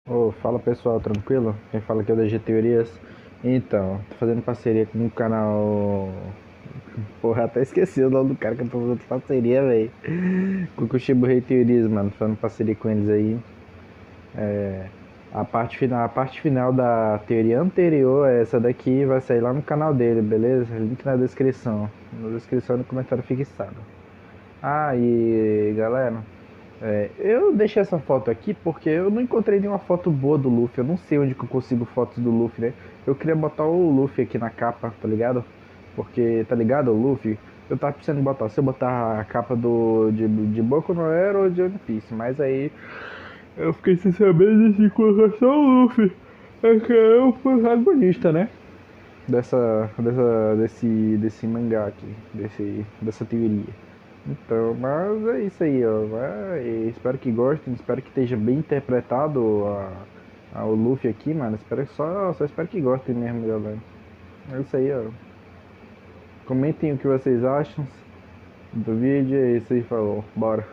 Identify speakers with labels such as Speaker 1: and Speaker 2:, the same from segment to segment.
Speaker 1: Ô, fala pessoal, tranquilo? Quem fala aqui é o DG Teorias. Então, tô fazendo parceria com o canal. Porra, até esqueci o nome do cara que eu tô fazendo parceria, velho. Com o Kushibo Rei Teorias, mano. Tô fazendo parceria com eles aí. A parte final da teoria anterior a essa daqui vai sair lá no canal dele, beleza? Link na descrição. Na descrição e no comentário fixado. Ah, e galera, eu deixei essa foto aqui porque eu não encontrei nenhuma foto boa do Luffy. Eu não sei onde que eu consigo fotos do Luffy, né? Eu queria botar o Luffy aqui na capa, tá ligado? Porque, tá ligado, o Luffy? Eu tava pensando em botar, se eu botar a capa de Boku no Hero ou de One Piece, mas aí eu fiquei sem saber de colocar só o Luffy. É que é o protagonista, né? Desse mangá aqui, dessa teoria. Então, mas é isso aí, ó. Espero que gostem, espero que esteja bem interpretado o Luffy aqui, mano. Só espero que gostem mesmo, galera. É isso aí, ó. Comentem o que vocês acham do vídeo. É isso aí, falou. Bora.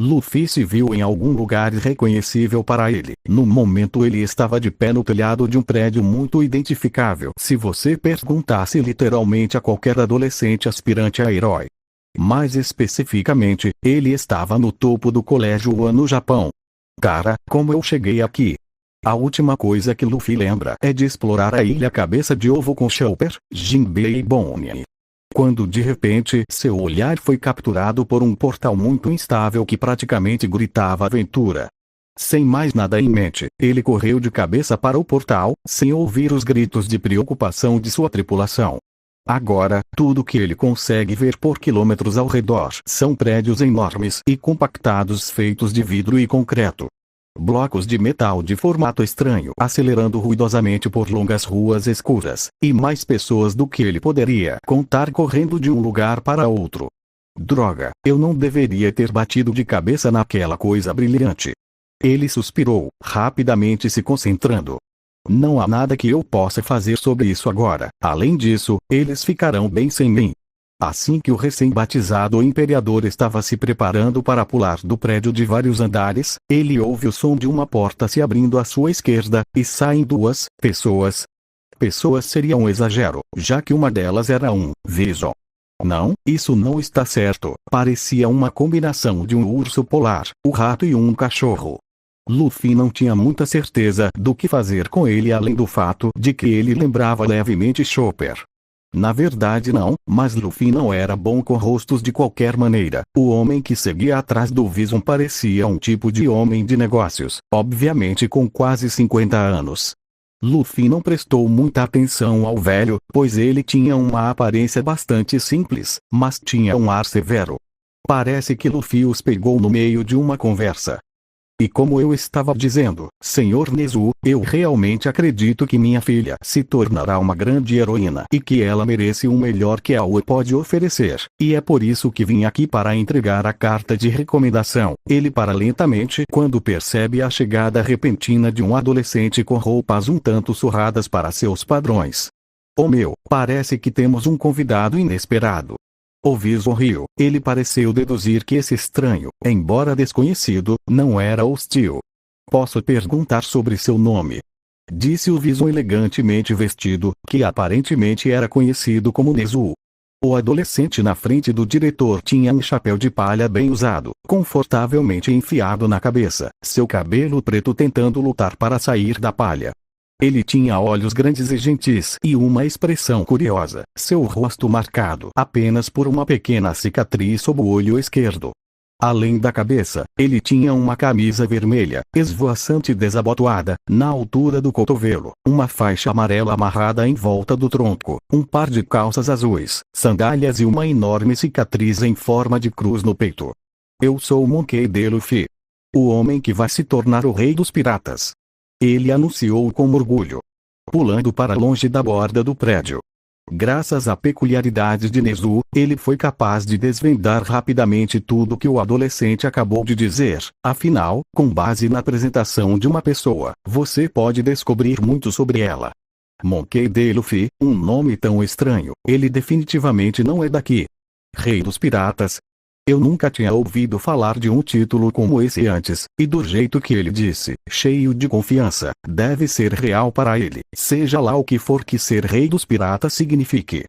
Speaker 2: Luffy se viu em algum lugar irreconhecível para ele. No momento ele estava de pé no telhado de um prédio muito identificável se você perguntasse literalmente a qualquer adolescente aspirante a herói. Mais especificamente, ele estava no topo do colégio One no Japão. Cara, como eu cheguei aqui? A última coisa que Luffy lembra é de explorar a ilha Cabeça de Ovo com Chopper, Jinbei e Bonnie. Quando de repente seu olhar foi capturado por um portal muito instável que praticamente gritava aventura. Sem mais nada em mente, ele correu de cabeça para o portal, sem ouvir os gritos de preocupação de sua tripulação. Agora, tudo que ele consegue ver por quilômetros ao redor são prédios enormes e compactados feitos de vidro e concreto. Blocos de metal de formato estranho acelerando ruidosamente por longas ruas escuras, e mais pessoas do que ele poderia contar correndo de um lugar para outro. Droga, eu não deveria ter batido de cabeça naquela coisa brilhante. Ele suspirou, rapidamente se concentrando. Não há nada que eu possa fazer sobre isso agora. Além disso, eles ficarão bem sem mim. Assim que o recém-batizado imperador estava se preparando para pular do prédio de vários andares, ele ouve o som de uma porta se abrindo à sua esquerda, e saem duas pessoas. Pessoas seria um exagero, já que uma delas era um Vison. Não, isso não está certo. Parecia uma combinação de um urso polar, um rato e um cachorro. Luffy não tinha muita certeza do que fazer com ele além do fato de que ele lembrava levemente Chopper. Na verdade não, mas Luffy não era bom com rostos de qualquer maneira. O homem que seguia atrás do Vison parecia um tipo de homem de negócios, obviamente com quase 50 anos. Luffy não prestou muita atenção ao velho, pois ele tinha uma aparência bastante simples, mas tinha um ar severo. Parece que Luffy os pegou no meio de uma conversa. E como eu estava dizendo, Senhor Nezu, eu realmente acredito que minha filha se tornará uma grande heroína e que ela merece o melhor que a UE pode oferecer, e é por isso que vim aqui para entregar a carta de recomendação. Ele para lentamente quando percebe a chegada repentina de um adolescente com roupas um tanto surradas para seus padrões. Oh meu, parece que temos um convidado inesperado. O Vison riu. Ele pareceu deduzir que esse estranho, embora desconhecido, não era hostil. Posso perguntar sobre seu nome? Disse o Vison elegantemente vestido, que aparentemente era conhecido como Nezu. O adolescente na frente do diretor tinha um chapéu de palha bem usado, confortavelmente enfiado na cabeça, seu cabelo preto tentando lutar para sair da palha. Ele tinha olhos grandes e gentis e uma expressão curiosa, seu rosto marcado apenas por uma pequena cicatriz sob o olho esquerdo. Além da cabeça, ele tinha uma camisa vermelha, esvoaçante e desabotoada, na altura do cotovelo, uma faixa amarela amarrada em volta do tronco, um par de calças azuis, sandálias e uma enorme cicatriz em forma de cruz no peito. Eu sou o Monkey D. Luffy. O homem que vai se tornar o rei dos piratas. Ele anunciou com orgulho, pulando para longe da borda do prédio. Graças à peculiaridade de Nezu, ele foi capaz de desvendar rapidamente tudo que o adolescente acabou de dizer. Afinal, com base na apresentação de uma pessoa, você pode descobrir muito sobre ela. Monkey D. Luffy, um nome tão estranho, ele definitivamente não é daqui. Rei dos piratas. Eu nunca tinha ouvido falar de um título como esse antes, e do jeito que ele disse, cheio de confiança, deve ser real para ele, seja lá o que for que ser rei dos piratas signifique.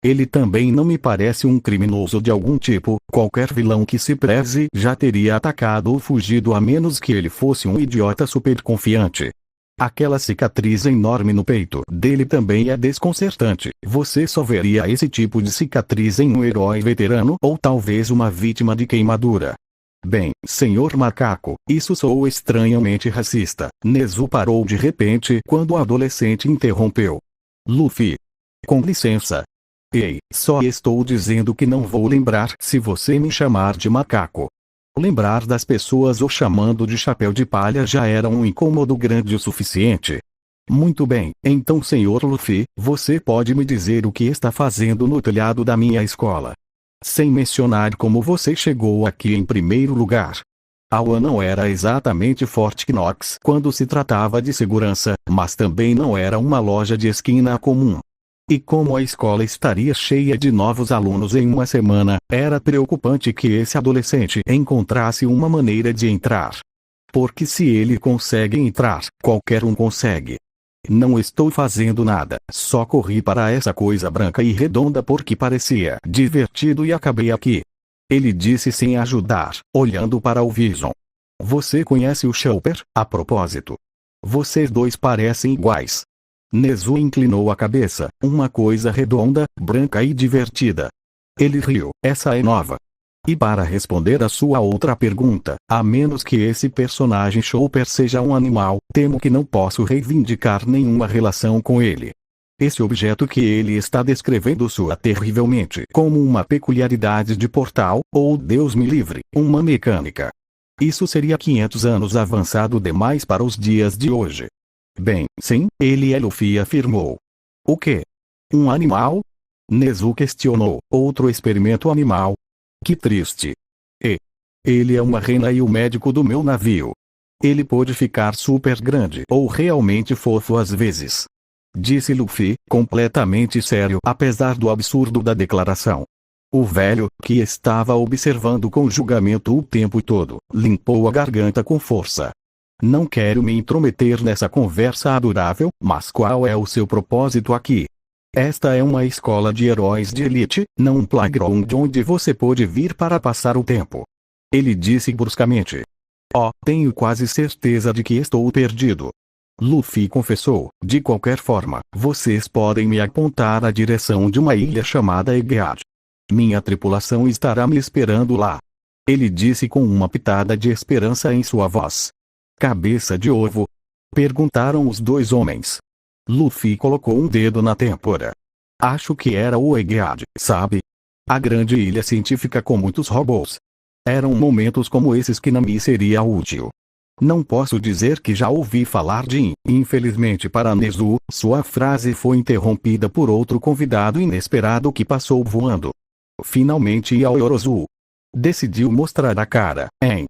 Speaker 2: Ele também não me parece um criminoso de algum tipo, qualquer vilão que se preze já teria atacado ou fugido a menos que ele fosse um idiota super confiante. Aquela cicatriz enorme no peito dele também é desconcertante. Você só veria esse tipo de cicatriz em um herói veterano ou talvez uma vítima de queimadura. Bem, senhor macaco, isso soou estranhamente racista. Nezu parou de repente quando o adolescente interrompeu. Luffy. Com licença. Ei, só estou dizendo que não vou lembrar se você me chamar de macaco. Lembrar das pessoas o chamando de chapéu de palha já era um incômodo grande o suficiente. Muito bem, então senhor Luffy, você pode me dizer o que está fazendo no telhado da minha escola? Sem mencionar como você chegou aqui em primeiro lugar. Awa não era exatamente Fort Knox quando se tratava de segurança, mas também não era uma loja de esquina comum. E como a escola estaria cheia de novos alunos em uma semana, era preocupante que esse adolescente encontrasse uma maneira de entrar. Porque se ele consegue entrar, qualquer um consegue. Não estou fazendo nada, só corri para essa coisa branca e redonda porque parecia divertido e acabei aqui. Ele disse sem ajudar, olhando para o Vision. Você conhece o Chopper, a propósito? Vocês dois parecem iguais. Nezu inclinou a cabeça, uma coisa redonda, branca e divertida. Ele riu, essa é nova. E para responder a sua outra pergunta, a menos que esse personagem Chopper seja um animal, temo que não posso reivindicar nenhuma relação com ele. Esse objeto que ele está descrevendo soa terrivelmente como uma peculiaridade de portal, ou Deus me livre, uma mecânica. Isso seria 500 anos avançado demais para os dias de hoje. Bem, sim, ele é Luffy afirmou. O quê? Um animal? Nezu questionou, outro experimento animal. Que triste. Ele é uma rena e o médico do meu navio. Ele pode ficar super grande ou realmente fofo às vezes. Disse Luffy, completamente sério apesar do absurdo da declaração. O velho, que estava observando com julgamento o tempo todo, limpou a garganta com força. Não quero me intrometer nessa conversa adorável, mas qual é o seu propósito aqui? Esta é uma escola de heróis de elite, não um playground onde você pode vir para passar o tempo. Ele disse bruscamente. Oh, tenho quase certeza de que estou perdido. Luffy confessou, de qualquer forma, vocês podem me apontar a direção de uma ilha chamada Egghead. Minha tripulação estará me esperando lá. Ele disse com uma pitada de esperança em sua voz. Cabeça de ovo? Perguntaram os dois homens. Luffy colocou um dedo na têmpora. Acho que era o Egghead, sabe? A grande ilha científica com muitos robôs. Eram momentos como esses que Nami seria útil. Não posso dizer que já ouvi falar de infelizmente para Nezu, sua frase foi interrompida por outro convidado inesperado que passou voando. Finalmente Yaoyorozu decidiu mostrar a cara, hein?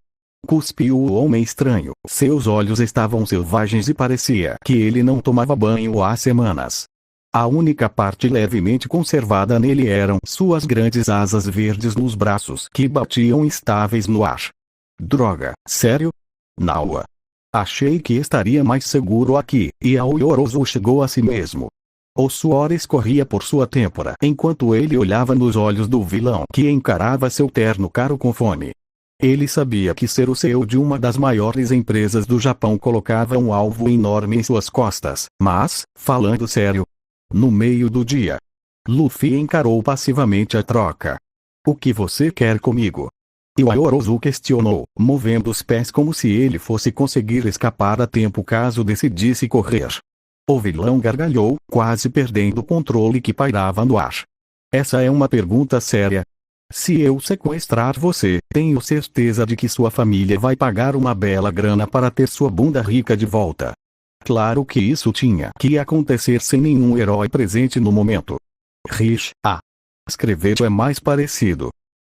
Speaker 2: Cuspiu o homem estranho. Seus olhos estavam selvagens e parecia que ele não tomava banho há semanas. A única parte levemente conservada nele eram suas grandes asas verdes nos braços que batiam instáveis no ar. Droga, sério? Naua. Achei que estaria mais seguro aqui, e Yaoyorozu chegou a si mesmo. O suor escorria por sua têmpora enquanto ele olhava nos olhos do vilão que encarava seu terno caro com fome. Ele sabia que ser o CEO de uma das maiores empresas do Japão colocava um alvo enorme em suas costas, mas, falando sério, no meio do dia, Luffy encarou passivamente a troca. O que você quer comigo? Yaoyorozu questionou, movendo os pés como se ele fosse conseguir escapar a tempo caso decidisse correr. O vilão gargalhou, quase perdendo o controle que pairava no ar. Essa é uma pergunta séria. Se eu sequestrar você, tenho certeza de que sua família vai pagar uma bela grana para ter sua bunda rica de volta. Claro que isso tinha que acontecer sem nenhum herói presente no momento. Rich, escrever é mais parecido.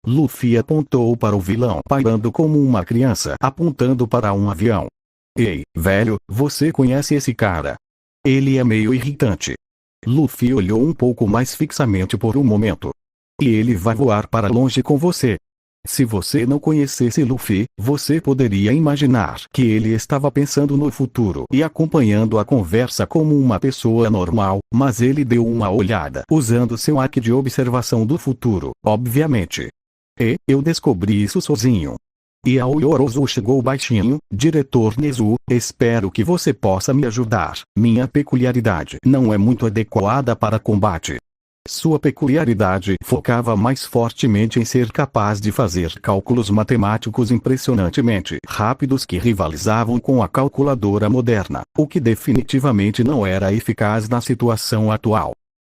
Speaker 2: Luffy apontou para o vilão pairando como uma criança apontando para um avião. Ei, velho, você conhece esse cara? Ele é meio irritante. Luffy olhou um pouco mais fixamente por um momento. E ele vai voar para longe com você. Se você não conhecesse Luffy, você poderia imaginar que ele estava pensando no futuro e acompanhando a conversa como uma pessoa normal, mas ele deu uma olhada usando seu haki de observação do futuro, obviamente. E eu descobri isso sozinho. E ao Yorozu chegou baixinho: diretor Nezu, espero que você possa me ajudar. Minha peculiaridade não é muito adequada para combate. Sua peculiaridade focava mais fortemente em ser capaz de fazer cálculos matemáticos impressionantemente rápidos que rivalizavam com a calculadora moderna, o que definitivamente não era eficaz na situação atual.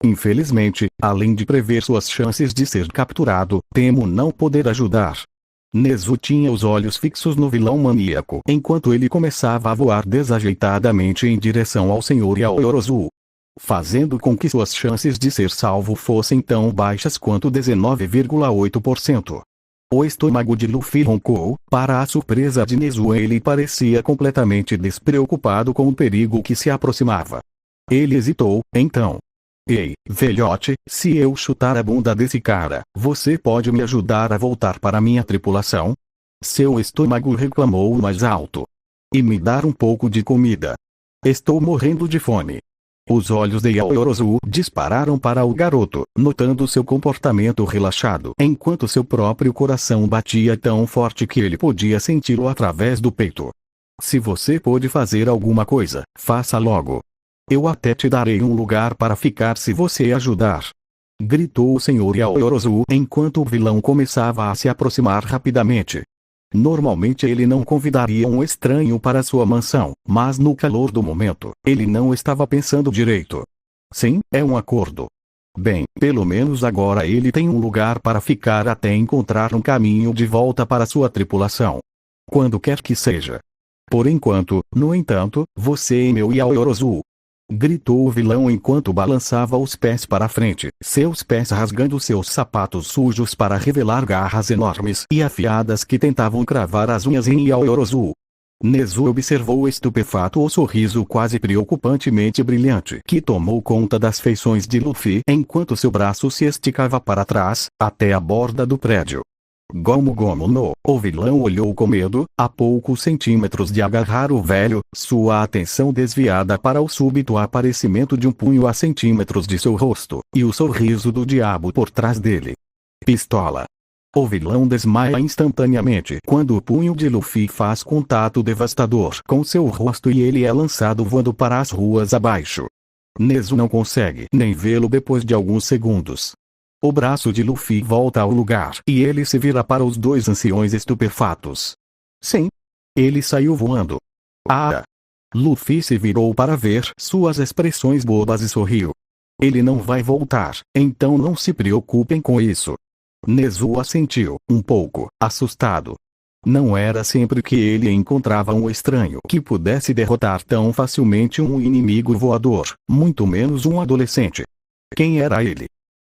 Speaker 2: Infelizmente, além de prever suas chances de ser capturado, temo não poder ajudar. Nezu tinha os olhos fixos no vilão maníaco enquanto ele começava a voar desajeitadamente em direção ao Sr. Yaoyorozu, fazendo com que suas chances de ser salvo fossem tão baixas quanto 19,8%. O estômago de Luffy roncou. Para a surpresa de Nezu, ele parecia completamente despreocupado com o perigo que se aproximava. Ele hesitou, então. Ei, velhote, se eu chutar a bunda desse cara, você pode me ajudar a voltar para minha tripulação? Seu estômago reclamou mais alto. E me dar um pouco de comida. Estou morrendo de fome. Os olhos de Yaoyorozu dispararam para o garoto, notando seu comportamento relaxado, enquanto seu próprio coração batia tão forte que ele podia senti-lo através do peito. Se você pode fazer alguma coisa, faça logo. Eu até te darei um lugar para ficar se você ajudar. Gritou o Sr. Yaoyorozu enquanto o vilão começava a se aproximar rapidamente. Normalmente ele não convidaria um estranho para sua mansão, mas no calor do momento, ele não estava pensando direito. Sim, é um acordo. Bem, pelo menos agora ele tem um lugar para ficar até encontrar um caminho de volta para sua tripulação. Quando quer que seja. Por enquanto, no entanto, você é meu Yaoyorozu. Gritou o vilão enquanto balançava os pés para frente, seus pés rasgando seus sapatos sujos para revelar garras enormes e afiadas que tentavam cravar as unhas em Yaoyorozu. Nezu observou estupefato o sorriso quase preocupantemente brilhante que tomou conta das feições de Luffy enquanto seu braço se esticava para trás, até a borda do prédio. Gomu Gomu no. O vilão olhou com medo, a poucos centímetros de agarrar o velho, sua atenção desviada para o súbito aparecimento de um punho a centímetros de seu rosto, e o sorriso do diabo por trás dele. Pistola. O vilão desmaia instantaneamente quando o punho de Luffy faz contato devastador com seu rosto e ele é lançado voando para as ruas abaixo. Nezu não consegue nem vê-lo depois de alguns segundos. O braço de Luffy volta ao lugar e ele se vira para os dois anciões estupefatos. Sim. Ele saiu voando. Ah! Luffy se virou para ver suas expressões bobas e sorriu. Ele não vai voltar, então não se preocupem com isso. Nezu assentiu, um pouco assustado. Não era sempre que ele encontrava um estranho que pudesse derrotar tão facilmente um inimigo voador, muito menos um adolescente. Quem era ele?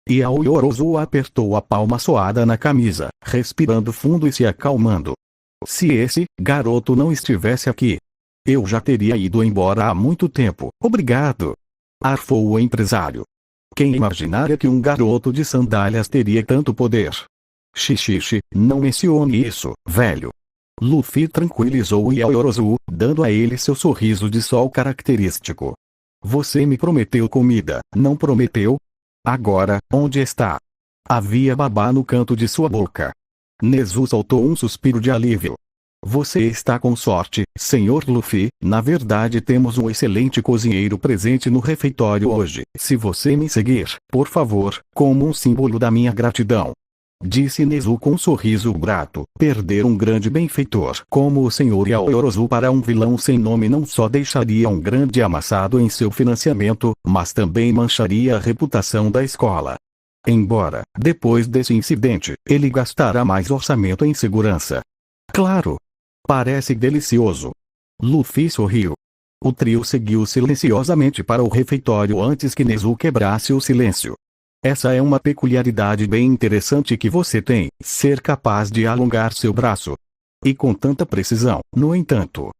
Speaker 2: E Yaoyorozu apertou a palma suada na camisa, respirando fundo e se acalmando. Se esse garoto não estivesse aqui, eu já teria ido embora há muito tempo. Obrigado. Arfou o empresário. Quem imaginaria que um garoto de sandálias teria tanto poder? Xixi, não mencione isso, velho. Luffy tranquilizou Yaoyorozu, dando a ele seu sorriso de sol característico. Você me prometeu comida, não prometeu? Agora, onde está? Havia babá no canto de sua boca. Nezu soltou um suspiro de alívio. Você está com sorte, Sr. Luffy. Na verdade temos um excelente cozinheiro presente no refeitório hoje. Se você me seguir, por favor, como um símbolo da minha gratidão. Disse Nezu com um sorriso grato. Perder um grande benfeitor como o Sr. Yaoyorozu para um vilão sem nome não só deixaria um grande amassado em seu financiamento, mas também mancharia a reputação da escola. Embora, depois desse incidente, ele gastará mais orçamento em segurança. Claro! Parece delicioso. Luffy sorriu. O trio seguiu silenciosamente para o refeitório antes que Nezu quebrasse o silêncio. Essa é uma peculiaridade bem interessante que você tem, ser capaz de alongar seu braço. E com tanta precisão, no entanto.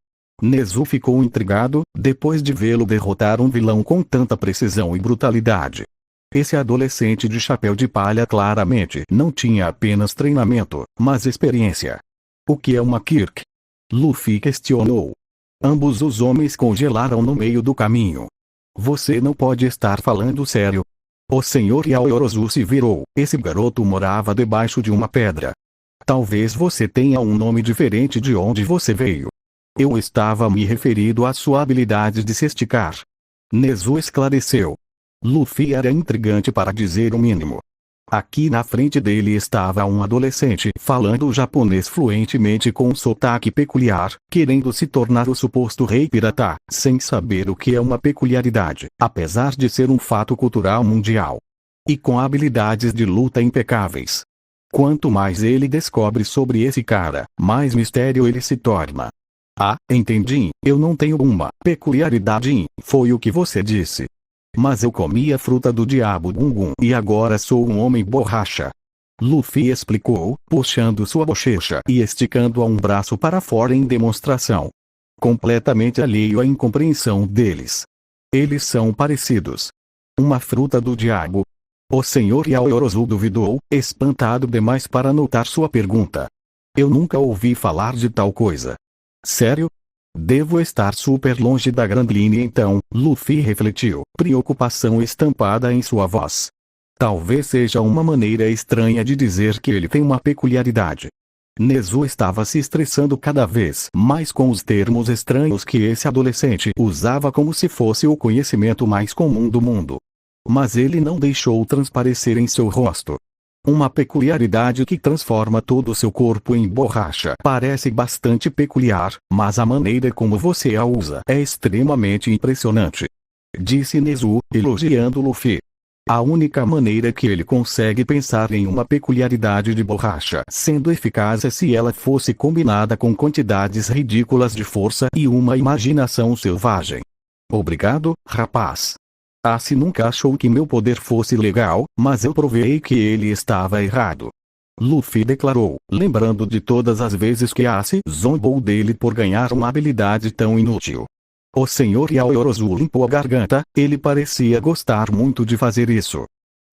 Speaker 2: Nezu ficou intrigado, depois de vê-lo derrotar um vilão com tanta precisão e brutalidade. Esse adolescente de chapéu de palha claramente não tinha apenas treinamento, mas experiência. O que é uma Kirk? Luffy questionou. Ambos os homens congelaram no meio do caminho. Você não pode estar falando sério. O Sr. Yaoyorozu se virou. Esse garoto morava debaixo de uma pedra. Talvez você tenha um nome diferente de onde você veio. Eu estava me referindo à sua habilidade de se esticar. Nezu esclareceu. Luffy era intrigante para dizer o mínimo. Aqui na frente dele estava um adolescente falando japonês fluentemente com um sotaque peculiar, querendo se tornar o suposto rei pirata, sem saber o que é uma peculiaridade, apesar de ser um fato cultural mundial. E com habilidades de luta impecáveis. Quanto mais ele descobre sobre esse cara, mais mistério ele se torna. Ah, entendi, eu não tenho uma peculiaridade, foi o que você disse. Mas eu comi a fruta do diabo Gungun e agora sou um homem borracha. Luffy explicou, puxando sua bochecha e esticando um braço para fora em demonstração. Completamente alheio à incompreensão deles. Eles são parecidos. Uma fruta do diabo? O Sr. Yaoyorozu duvidou, espantado demais para notar sua pergunta. Eu nunca ouvi falar de tal coisa. Sério? Devo estar super longe da Grand Line então, Luffy refletiu, preocupação estampada em sua voz. Talvez seja uma maneira estranha de dizer que ele tem uma peculiaridade. Nezu estava se estressando cada vez mais com os termos estranhos que esse adolescente usava como se fosse o conhecimento mais comum do mundo. Mas ele não deixou transparecer em seu rosto. Uma peculiaridade que transforma todo o seu corpo em borracha. Parece bastante peculiar, mas a maneira como você a usa é extremamente impressionante. Disse Nezu, elogiando Luffy. A única maneira que ele consegue pensar em uma peculiaridade de borracha sendo eficaz é se ela fosse combinada com quantidades ridículas de força e uma imaginação selvagem. Obrigado, rapaz. Ace nunca achou que meu poder fosse legal, mas eu provei que ele estava errado. Luffy declarou, lembrando de todas as vezes que Ace zombou dele por ganhar uma habilidade tão inútil. O Sr. Yaoyorozu limpou a garganta, ele parecia gostar muito de fazer isso.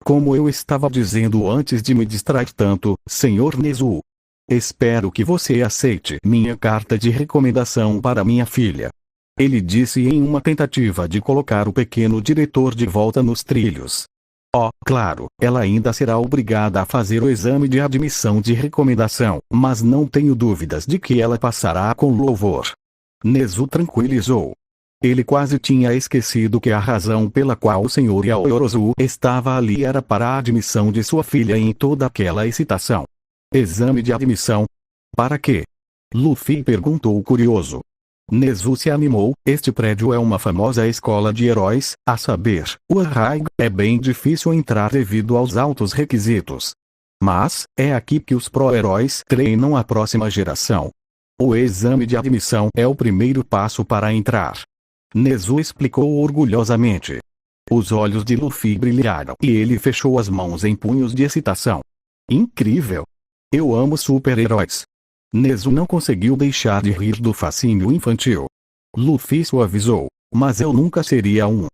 Speaker 2: Como eu estava dizendo antes de me distrair tanto, Sr. Nezu. Espero que você aceite minha carta de recomendação para minha filha. Ele disse em uma tentativa de colocar o pequeno diretor de volta nos trilhos. Oh, claro, ela ainda será obrigada a fazer o exame de admissão de recomendação, mas não tenho dúvidas de que ela passará com louvor. Nezu tranquilizou. Ele quase tinha esquecido que a razão pela qual o Sr. Yaoyorozu estava ali era para a admissão de sua filha em toda aquela excitação. Exame de admissão? Para quê? Luffy perguntou curioso. Nezu se animou, este prédio é uma famosa escola de heróis, a saber, o Arraig, é bem difícil entrar devido aos altos requisitos. Mas, é aqui que os pró-heróis treinam a próxima geração. O exame de admissão é o primeiro passo para entrar. Nezu explicou orgulhosamente. Os olhos de Luffy brilharam e ele fechou as mãos em punhos de excitação. Incrível! Eu amo super-heróis. Nezu não conseguiu deixar de rir do fascínio infantil. Luffy suavizou, mas eu nunca seria um.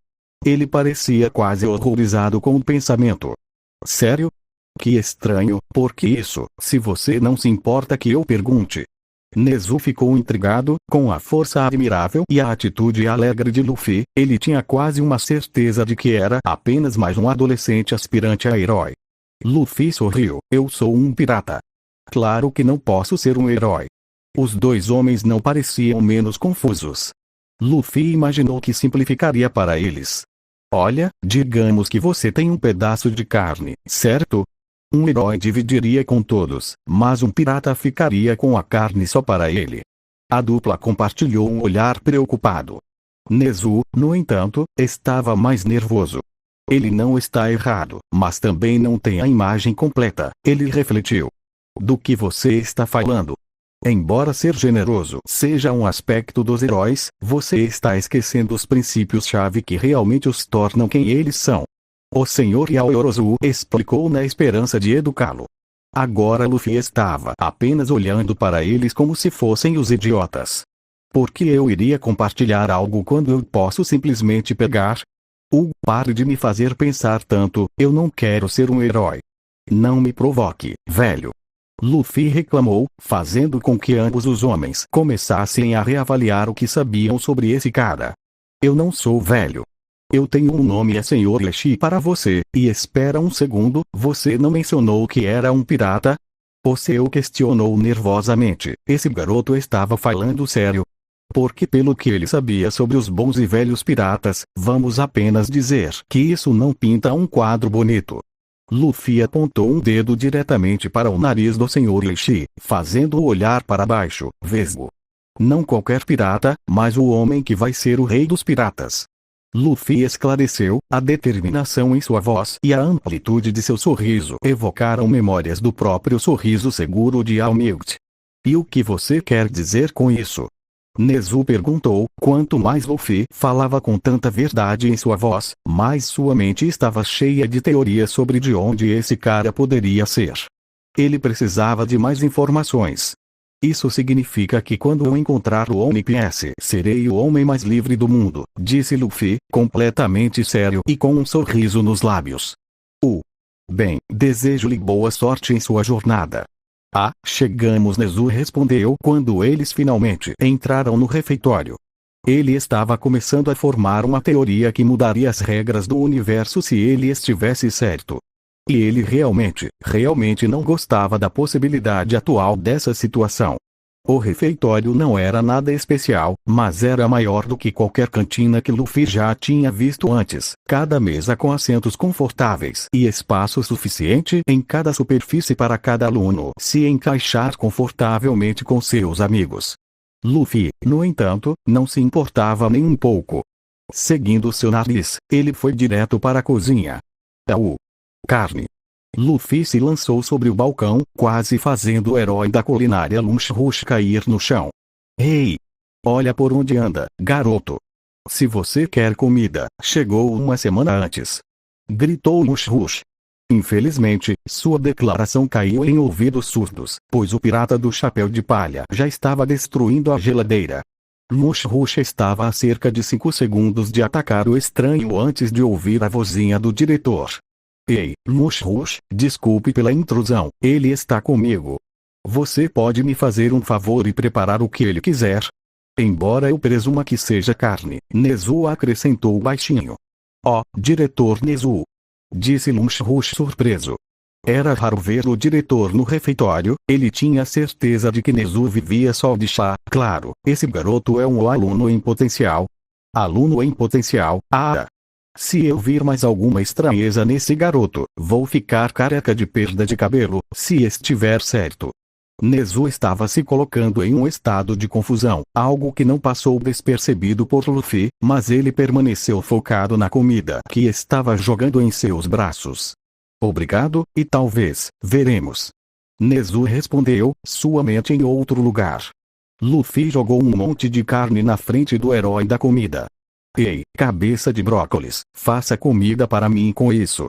Speaker 2: Ele parecia quase horrorizado com o pensamento. Sério? Que estranho, por que isso, se você não se importa que eu pergunte? Nezu ficou intrigado, com a força admirável e a atitude alegre de Luffy, ele tinha quase uma certeza de que era apenas mais um adolescente aspirante a herói. Luffy sorriu, eu sou um pirata. Claro que não posso ser um herói. Os dois homens não pareciam menos confusos. Luffy imaginou que simplificaria para eles. Olha, digamos que você tem um pedaço de carne, certo? Um herói dividiria com todos, mas um pirata ficaria com a carne só para ele. A dupla compartilhou um olhar preocupado. Nezu, no entanto, estava mais nervoso. Ele não está errado, mas também não tem a imagem completa, ele refletiu. Do que você está falando? Embora ser generoso seja um aspecto dos heróis, você está esquecendo os princípios-chave que realmente os tornam quem eles são. O Sr. Yaoyorozu explicou na esperança de educá-lo. Agora Luffy estava apenas olhando para eles como se fossem os idiotas. Por que eu iria compartilhar algo quando eu posso simplesmente pegar? Pare de me fazer pensar tanto, eu não quero ser um herói. Não me provoque, velho. Luffy reclamou, fazendo com que ambos os homens começassem a reavaliar o que sabiam sobre esse cara. Eu não sou velho. Eu tenho um nome, é Senhor Leshi para você, e espera um segundo, você não mencionou que era um pirata? O Seu questionou nervosamente, esse garoto estava falando sério. Porque pelo que ele sabia sobre os bons e velhos piratas, vamos apenas dizer que isso não pinta um quadro bonito. Luffy apontou um dedo diretamente para o nariz do Senhor Leshi, fazendo-o olhar para baixo, vesgo. Não qualquer pirata, mas o homem que vai ser o rei dos piratas. Luffy esclareceu, a determinação em sua voz e a amplitude de seu sorriso evocaram memórias do próprio sorriso seguro de All Might. E o que você quer dizer com isso? Nezu perguntou, quanto mais Luffy falava com tanta verdade em sua voz, mais sua mente estava cheia de teorias sobre de onde esse cara poderia ser. Ele precisava de mais informações. Isso significa que quando eu encontrar o One Piece, serei o homem mais livre do mundo, disse Luffy, completamente sério e com um sorriso nos lábios. Bem, desejo-lhe boa sorte em sua jornada. Chegamos, Nezu respondeu quando eles finalmente entraram no refeitório. Ele estava começando a formar uma teoria que mudaria as regras do universo se ele estivesse certo. E ele realmente não gostava da possibilidade atual dessa situação. O refeitório não era nada especial, mas era maior do que qualquer cantina que Luffy já tinha visto antes, cada mesa com assentos confortáveis e espaço suficiente em cada superfície para cada aluno se encaixar confortavelmente com seus amigos. Luffy, no entanto, não se importava nem um pouco. Seguindo seu nariz, ele foi direto para a cozinha. Carne. Luffy se lançou sobre o balcão, quase fazendo o herói da culinária Lunch Rush cair no chão. Ei! Olha por onde anda, garoto! Se você quer comida, chegou uma semana antes! Gritou Lunch Rush. Infelizmente, sua declaração caiu em ouvidos surdos, pois o pirata do chapéu de palha já estava destruindo a geladeira. Lunch Rush estava a cerca de 5 segundos de atacar o estranho antes de ouvir a vozinha do diretor. Ei, Lunch Rush, desculpe pela intrusão, ele está comigo. Você pode me fazer um favor e preparar o que ele quiser? Embora eu presuma que seja carne, Nezu acrescentou baixinho. Diretor Nezu, disse Lunch Rush surpreso. Era raro ver o diretor no refeitório, ele tinha certeza de que Nezu vivia só de chá. Claro, esse garoto é um aluno em potencial. Aluno em potencial, Se eu vir mais alguma estranheza nesse garoto, vou ficar careca de perda de cabelo, se estiver certo. Nezu estava se colocando em um estado de confusão, algo que não passou despercebido por Luffy, mas ele permaneceu focado na comida que estava jogando em seus braços. Obrigado, e talvez, veremos. Nezu respondeu, sua mente em outro lugar. Luffy jogou um monte de carne na frente do herói da comida. Ei, cabeça de brócolis, faça comida para mim com isso.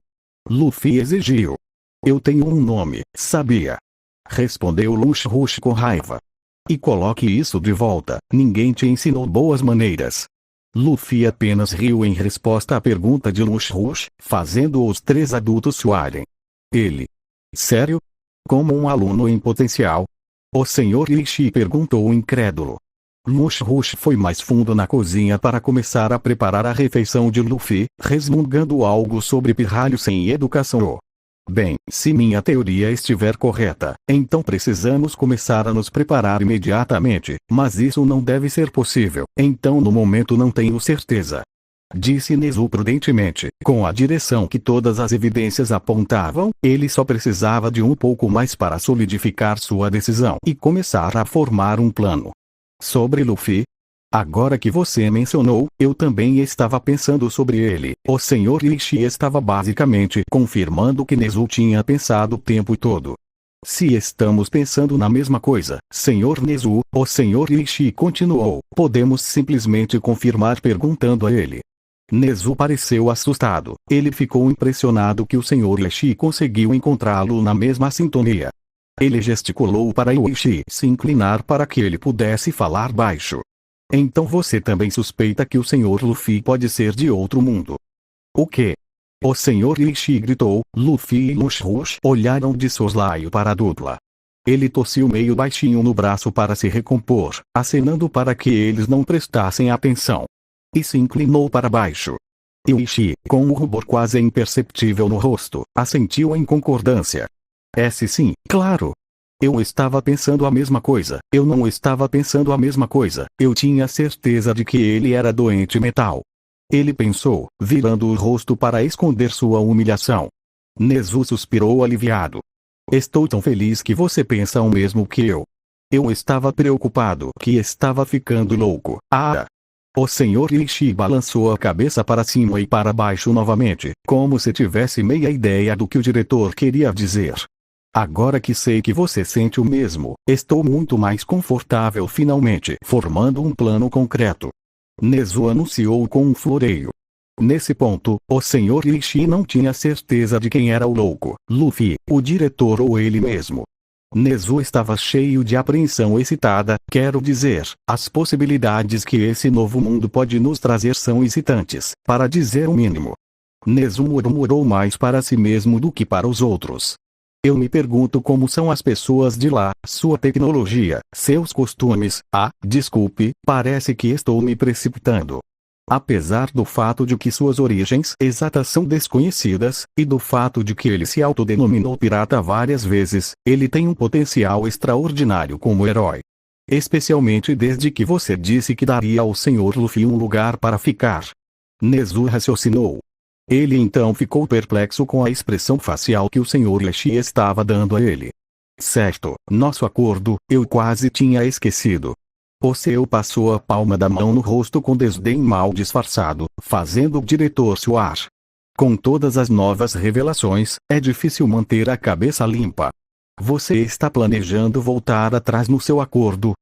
Speaker 2: Luffy exigiu. Eu tenho um nome, sabia? Respondeu Lunch Rush com raiva. E coloque isso de volta, ninguém te ensinou boas maneiras. Luffy apenas riu em resposta à pergunta de Lunch Rush, fazendo os 3 adultos suarem. Ele. Sério? Como um aluno em potencial? O Sr. Leshi perguntou incrédulo. Lunch Rush foi mais fundo na cozinha para começar a preparar a refeição de Luffy, resmungando algo sobre pirralho sem educação. Bem, se minha teoria estiver correta, então precisamos começar a nos preparar imediatamente, mas isso não deve ser possível, então no momento não tenho certeza. Disse Nezu prudentemente, com a direção que todas as evidências apontavam, ele só precisava de um pouco mais para solidificar sua decisão e começar a formar um plano. Sobre Luffy? Agora que você mencionou, eu também estava pensando sobre ele. O Sr. Leshi estava basicamente confirmando o que Nezu tinha pensado o tempo todo. Se estamos pensando na mesma coisa, Sr. Nezu, o Sr. Leshi continuou, podemos simplesmente confirmar perguntando a ele. Nezu pareceu assustado, ele ficou impressionado que o Sr. Leshi conseguiu encontrá-lo na mesma sintonia. Ele gesticulou para Yoichi se inclinar para que ele pudesse falar baixo. Então você também suspeita que o Sr. Luffy pode ser de outro mundo? O quê? O Sr. Ishii gritou. Luffy e Luxrush olharam de soslaio para a dupla. Ele tossiu meio baixinho no braço para se recompor, acenando para que eles não prestassem atenção. E se inclinou para baixo. E Ishii, com um rubor quase imperceptível no rosto, assentiu em concordância. Sim, claro. Eu estava pensando a mesma coisa. Eu não estava pensando a mesma coisa. Eu tinha certeza de que ele era doente mental. Ele pensou, virando o rosto para esconder sua humilhação. Nezu suspirou aliviado. Estou tão feliz que você pensa o mesmo que eu. Eu estava preocupado que estava ficando louco. O Sr. Ishii balançou a cabeça para cima e para baixo novamente, como se tivesse meia ideia do que o diretor queria dizer. Agora que sei que você sente o mesmo, estou muito mais confortável finalmente formando um plano concreto. Nezu anunciou com um floreio. Nesse ponto, o Sr. Ishii não tinha certeza de quem era o louco, Luffy, o diretor ou ele mesmo. Nezu estava cheio de apreensão excitada, quero dizer, as possibilidades que esse novo mundo pode nos trazer são excitantes, para dizer o mínimo. Nezu murmurou mais para si mesmo do que para os outros. Eu me pergunto como são as pessoas de lá, sua tecnologia, seus costumes. Desculpe, parece que estou me precipitando. Apesar do fato de que suas origens exatas são desconhecidas, e do fato de que ele se autodenominou pirata várias vezes, ele tem um potencial extraordinário como herói. Especialmente desde que você disse que daria ao Sr. Luffy um lugar para ficar. Nezu raciocinou. Ele então ficou perplexo com a expressão facial que o Sr. Ishii estava dando a ele. Certo, nosso acordo, eu quase tinha esquecido. O seu passou a palma da mão no rosto com desdém mal disfarçado, fazendo o diretor suar. Com todas as novas revelações, é difícil manter a cabeça limpa. Você está planejando voltar atrás no seu acordo?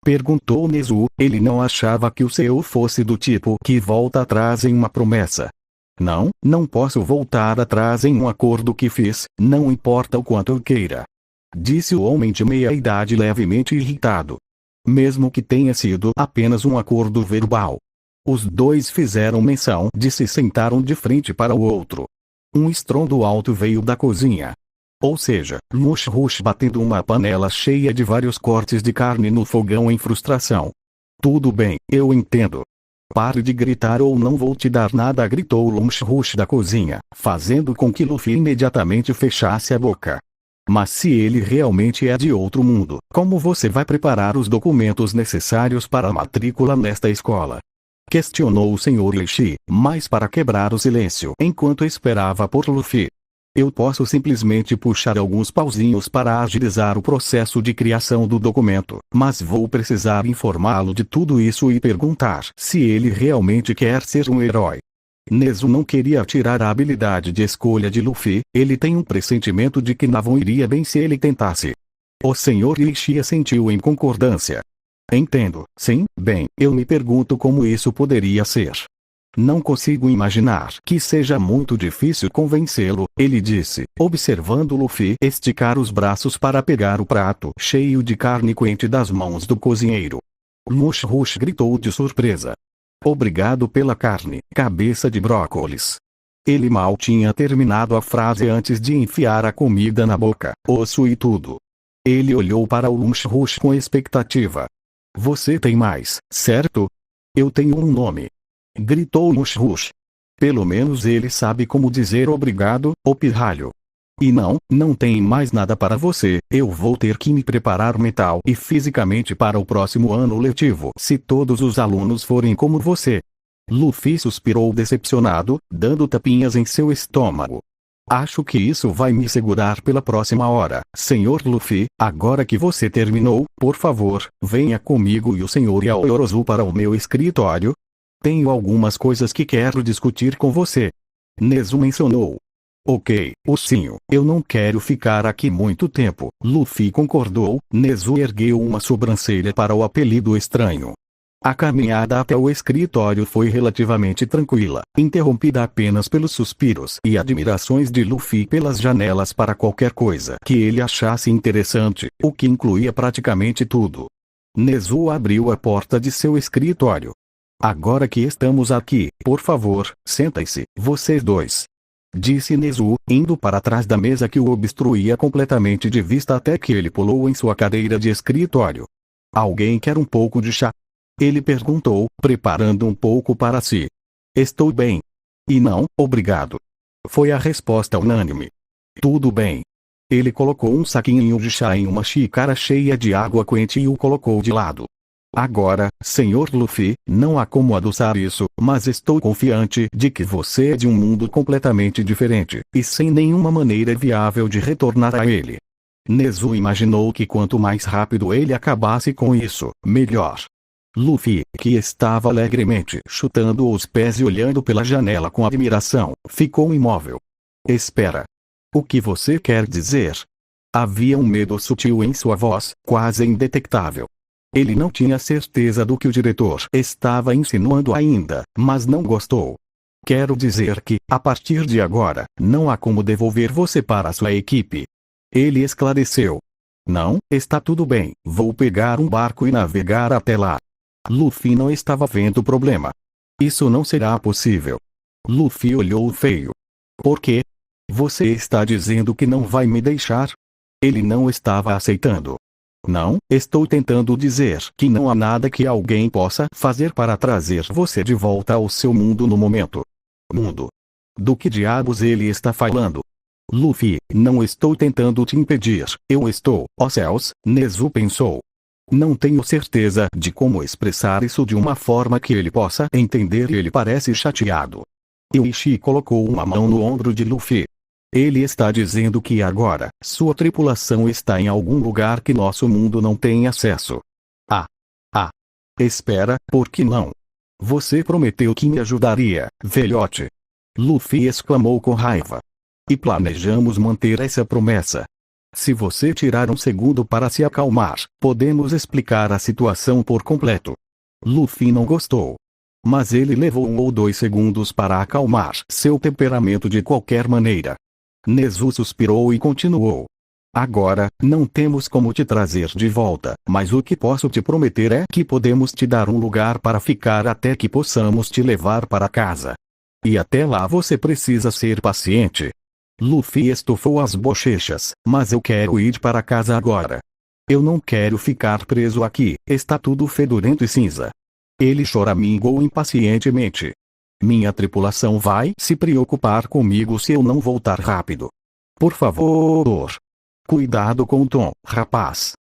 Speaker 2: Perguntou Nezu. Ele não achava que o seu fosse do tipo que volta atrás em uma promessa. Não posso voltar atrás em um acordo que fiz, não importa o quanto eu queira. Disse o homem de meia-idade levemente irritado. Mesmo que tenha sido apenas um acordo verbal. Os dois fizeram menção de se sentaram de frente para o outro. Um estrondo alto veio da cozinha. Ou seja, Luxrush batendo uma panela cheia de vários cortes de carne no fogão em frustração. Tudo bem, eu entendo. Pare de gritar ou não vou te dar nada, gritou Luxrush da cozinha, fazendo com que Luffy imediatamente fechasse a boca. Mas se ele realmente é de outro mundo, como você vai preparar os documentos necessários para a matrícula nesta escola? Questionou o Sr. Ishii, mas para quebrar o silêncio enquanto esperava por Luffy. Eu posso simplesmente puxar alguns pauzinhos para agilizar o processo de criação do documento, mas vou precisar informá-lo de tudo isso e perguntar se ele realmente quer ser um herói. Nezu não queria tirar a habilidade de escolha de Luffy, ele tem um pressentimento de que Navon iria bem se ele tentasse. O Sr. Ishii assentiu em concordância. Entendo, sim, bem, eu me pergunto como isso poderia ser. Não consigo imaginar que seja muito difícil convencê-lo, ele disse, observando Luffy esticar os braços para pegar o prato cheio de carne quente das mãos do cozinheiro. Luxrush gritou de surpresa. Obrigado pela carne, cabeça de brócolis. Ele mal tinha terminado a frase antes de enfiar a comida na boca, osso e tudo. Ele olhou para o Luxrush com expectativa. Você tem mais, certo? Eu tenho um nome. Gritou Luxrush. Pelo menos ele sabe como dizer obrigado, ô pirralho. E não tem mais nada para você, eu vou ter que me preparar mental e fisicamente para o próximo ano letivo se todos os alunos forem como você. Luffy suspirou decepcionado, dando tapinhas em seu estômago. Acho que isso vai me segurar pela próxima hora, Sr. Luffy, agora que você terminou, por favor, venha comigo e o Sr. Yaoyorozu para o meu escritório. Tenho algumas coisas que quero discutir com você. Nezu mencionou. Ok, ursinho, eu não quero ficar aqui muito tempo, Luffy concordou. Nezu ergueu uma sobrancelha para o apelido estranho. A caminhada até o escritório foi relativamente tranquila, interrompida apenas pelos suspiros e admirações de Luffy pelas janelas para qualquer coisa que ele achasse interessante, o que incluía praticamente tudo. Nezu abriu a porta de seu escritório. Agora que estamos aqui, por favor, sentem-se, vocês dois. Disse Nezu, indo para trás da mesa que o obstruía completamente de vista até que ele pulou em sua cadeira de escritório. Alguém quer um pouco de chá? Ele perguntou, preparando um pouco para si. Estou bem. E não, obrigado. Foi a resposta unânime. Tudo bem. Ele colocou um saquinho de chá em uma xícara cheia de água quente e o colocou de lado. Agora, Sr. Luffy, não há como adoçar isso, mas estou confiante de que você é de um mundo completamente diferente, e sem nenhuma maneira viável de retornar a ele. Nezu imaginou que quanto mais rápido ele acabasse com isso, melhor. Luffy, que estava alegremente chutando os pés e olhando pela janela com admiração, ficou imóvel. Espera. O que você quer dizer? Havia um medo sutil em sua voz, quase indetectável. Ele não tinha certeza do que o diretor estava insinuando ainda, mas não gostou. Quero dizer que, a partir de agora, não há como devolver você para sua equipe. Ele esclareceu. Não, está tudo bem, vou pegar um barco e navegar até lá. Luffy não estava vendo problema. Isso não será possível. Luffy olhou feio. Por quê? Você está dizendo que não vai me deixar? Ele não estava aceitando. Não, estou tentando dizer que não há nada que alguém possa fazer para trazer você de volta ao seu mundo no momento. Mundo? Do que diabos ele está falando? Luffy, não estou tentando te impedir, eu estou, ó céus, Nezu pensou. Não tenho certeza de como expressar isso de uma forma que ele possa entender e ele parece chateado. Yuichi colocou uma mão no ombro de Luffy. Ele está dizendo que agora, sua tripulação está em algum lugar que nosso mundo não tem acesso. Espera, por que não? Você prometeu que me ajudaria, velhote. Luffy exclamou com raiva. E planejamos manter essa promessa. Se você tirar um segundo para se acalmar, podemos explicar a situação por completo. Luffy não gostou. Mas ele levou 1 ou 2 segundos para acalmar seu temperamento de qualquer maneira. Nezu suspirou e continuou. Agora, não temos como te trazer de volta, mas o que posso te prometer é que podemos te dar um lugar para ficar até que possamos te levar para casa. E até lá você precisa ser paciente. Luffy estufou as bochechas, mas eu quero ir para casa agora. Eu não quero ficar preso aqui, está tudo fedorento e cinza. Ele choramingou impacientemente. Minha tripulação vai se preocupar comigo se eu não voltar rápido. Por favor. Cuidado com o tom, rapaz.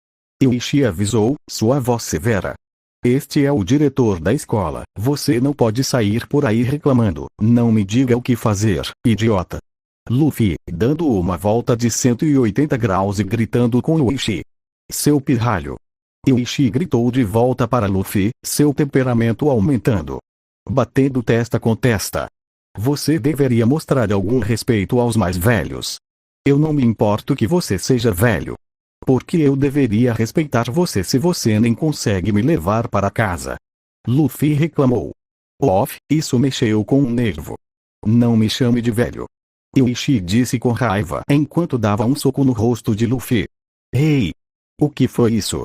Speaker 2: Yuichi avisou, sua voz severa. Este é o diretor da escola, você não pode sair por aí reclamando, não me diga o que fazer, idiota. Luffy, dando uma volta de 180 graus e gritando com Yuichi. Seu pirralho. Yuichi gritou de volta para Luffy, seu temperamento aumentando. Batendo testa com testa. Você deveria mostrar algum respeito aos mais velhos. Eu não me importo que você seja velho. Por que eu deveria respeitar você se você nem consegue me levar para casa? Luffy reclamou. Isso mexeu com um nervo. Não me chame de velho. Yuichi disse com raiva enquanto dava um soco no rosto de Luffy. Ei! O que foi isso?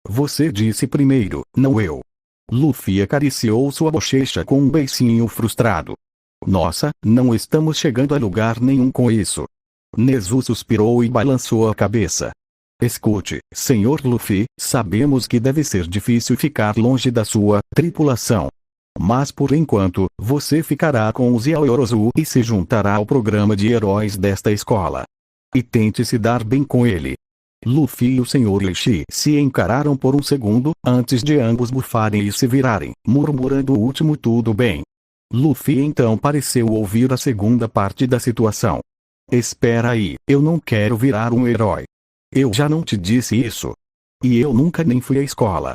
Speaker 2: Você disse primeiro, não eu. Luffy acariciou sua bochecha com um beicinho frustrado. Nossa, não estamos chegando a lugar nenhum com isso. Nezu suspirou e balançou a cabeça. Escute, Sr. Luffy, sabemos que deve ser difícil ficar longe da sua tripulação. Mas por enquanto, você ficará com os Yaoyorozu e se juntará ao programa de heróis desta escola. E tente se dar bem com ele. Luffy e o Sr. Yuichi se encararam por um segundo, antes de ambos bufarem e se virarem, murmurando o último tudo bem. Luffy então pareceu ouvir a segunda parte da situação. Espera aí, eu não quero virar um herói. Eu já não te disse isso. E eu nunca nem fui à escola.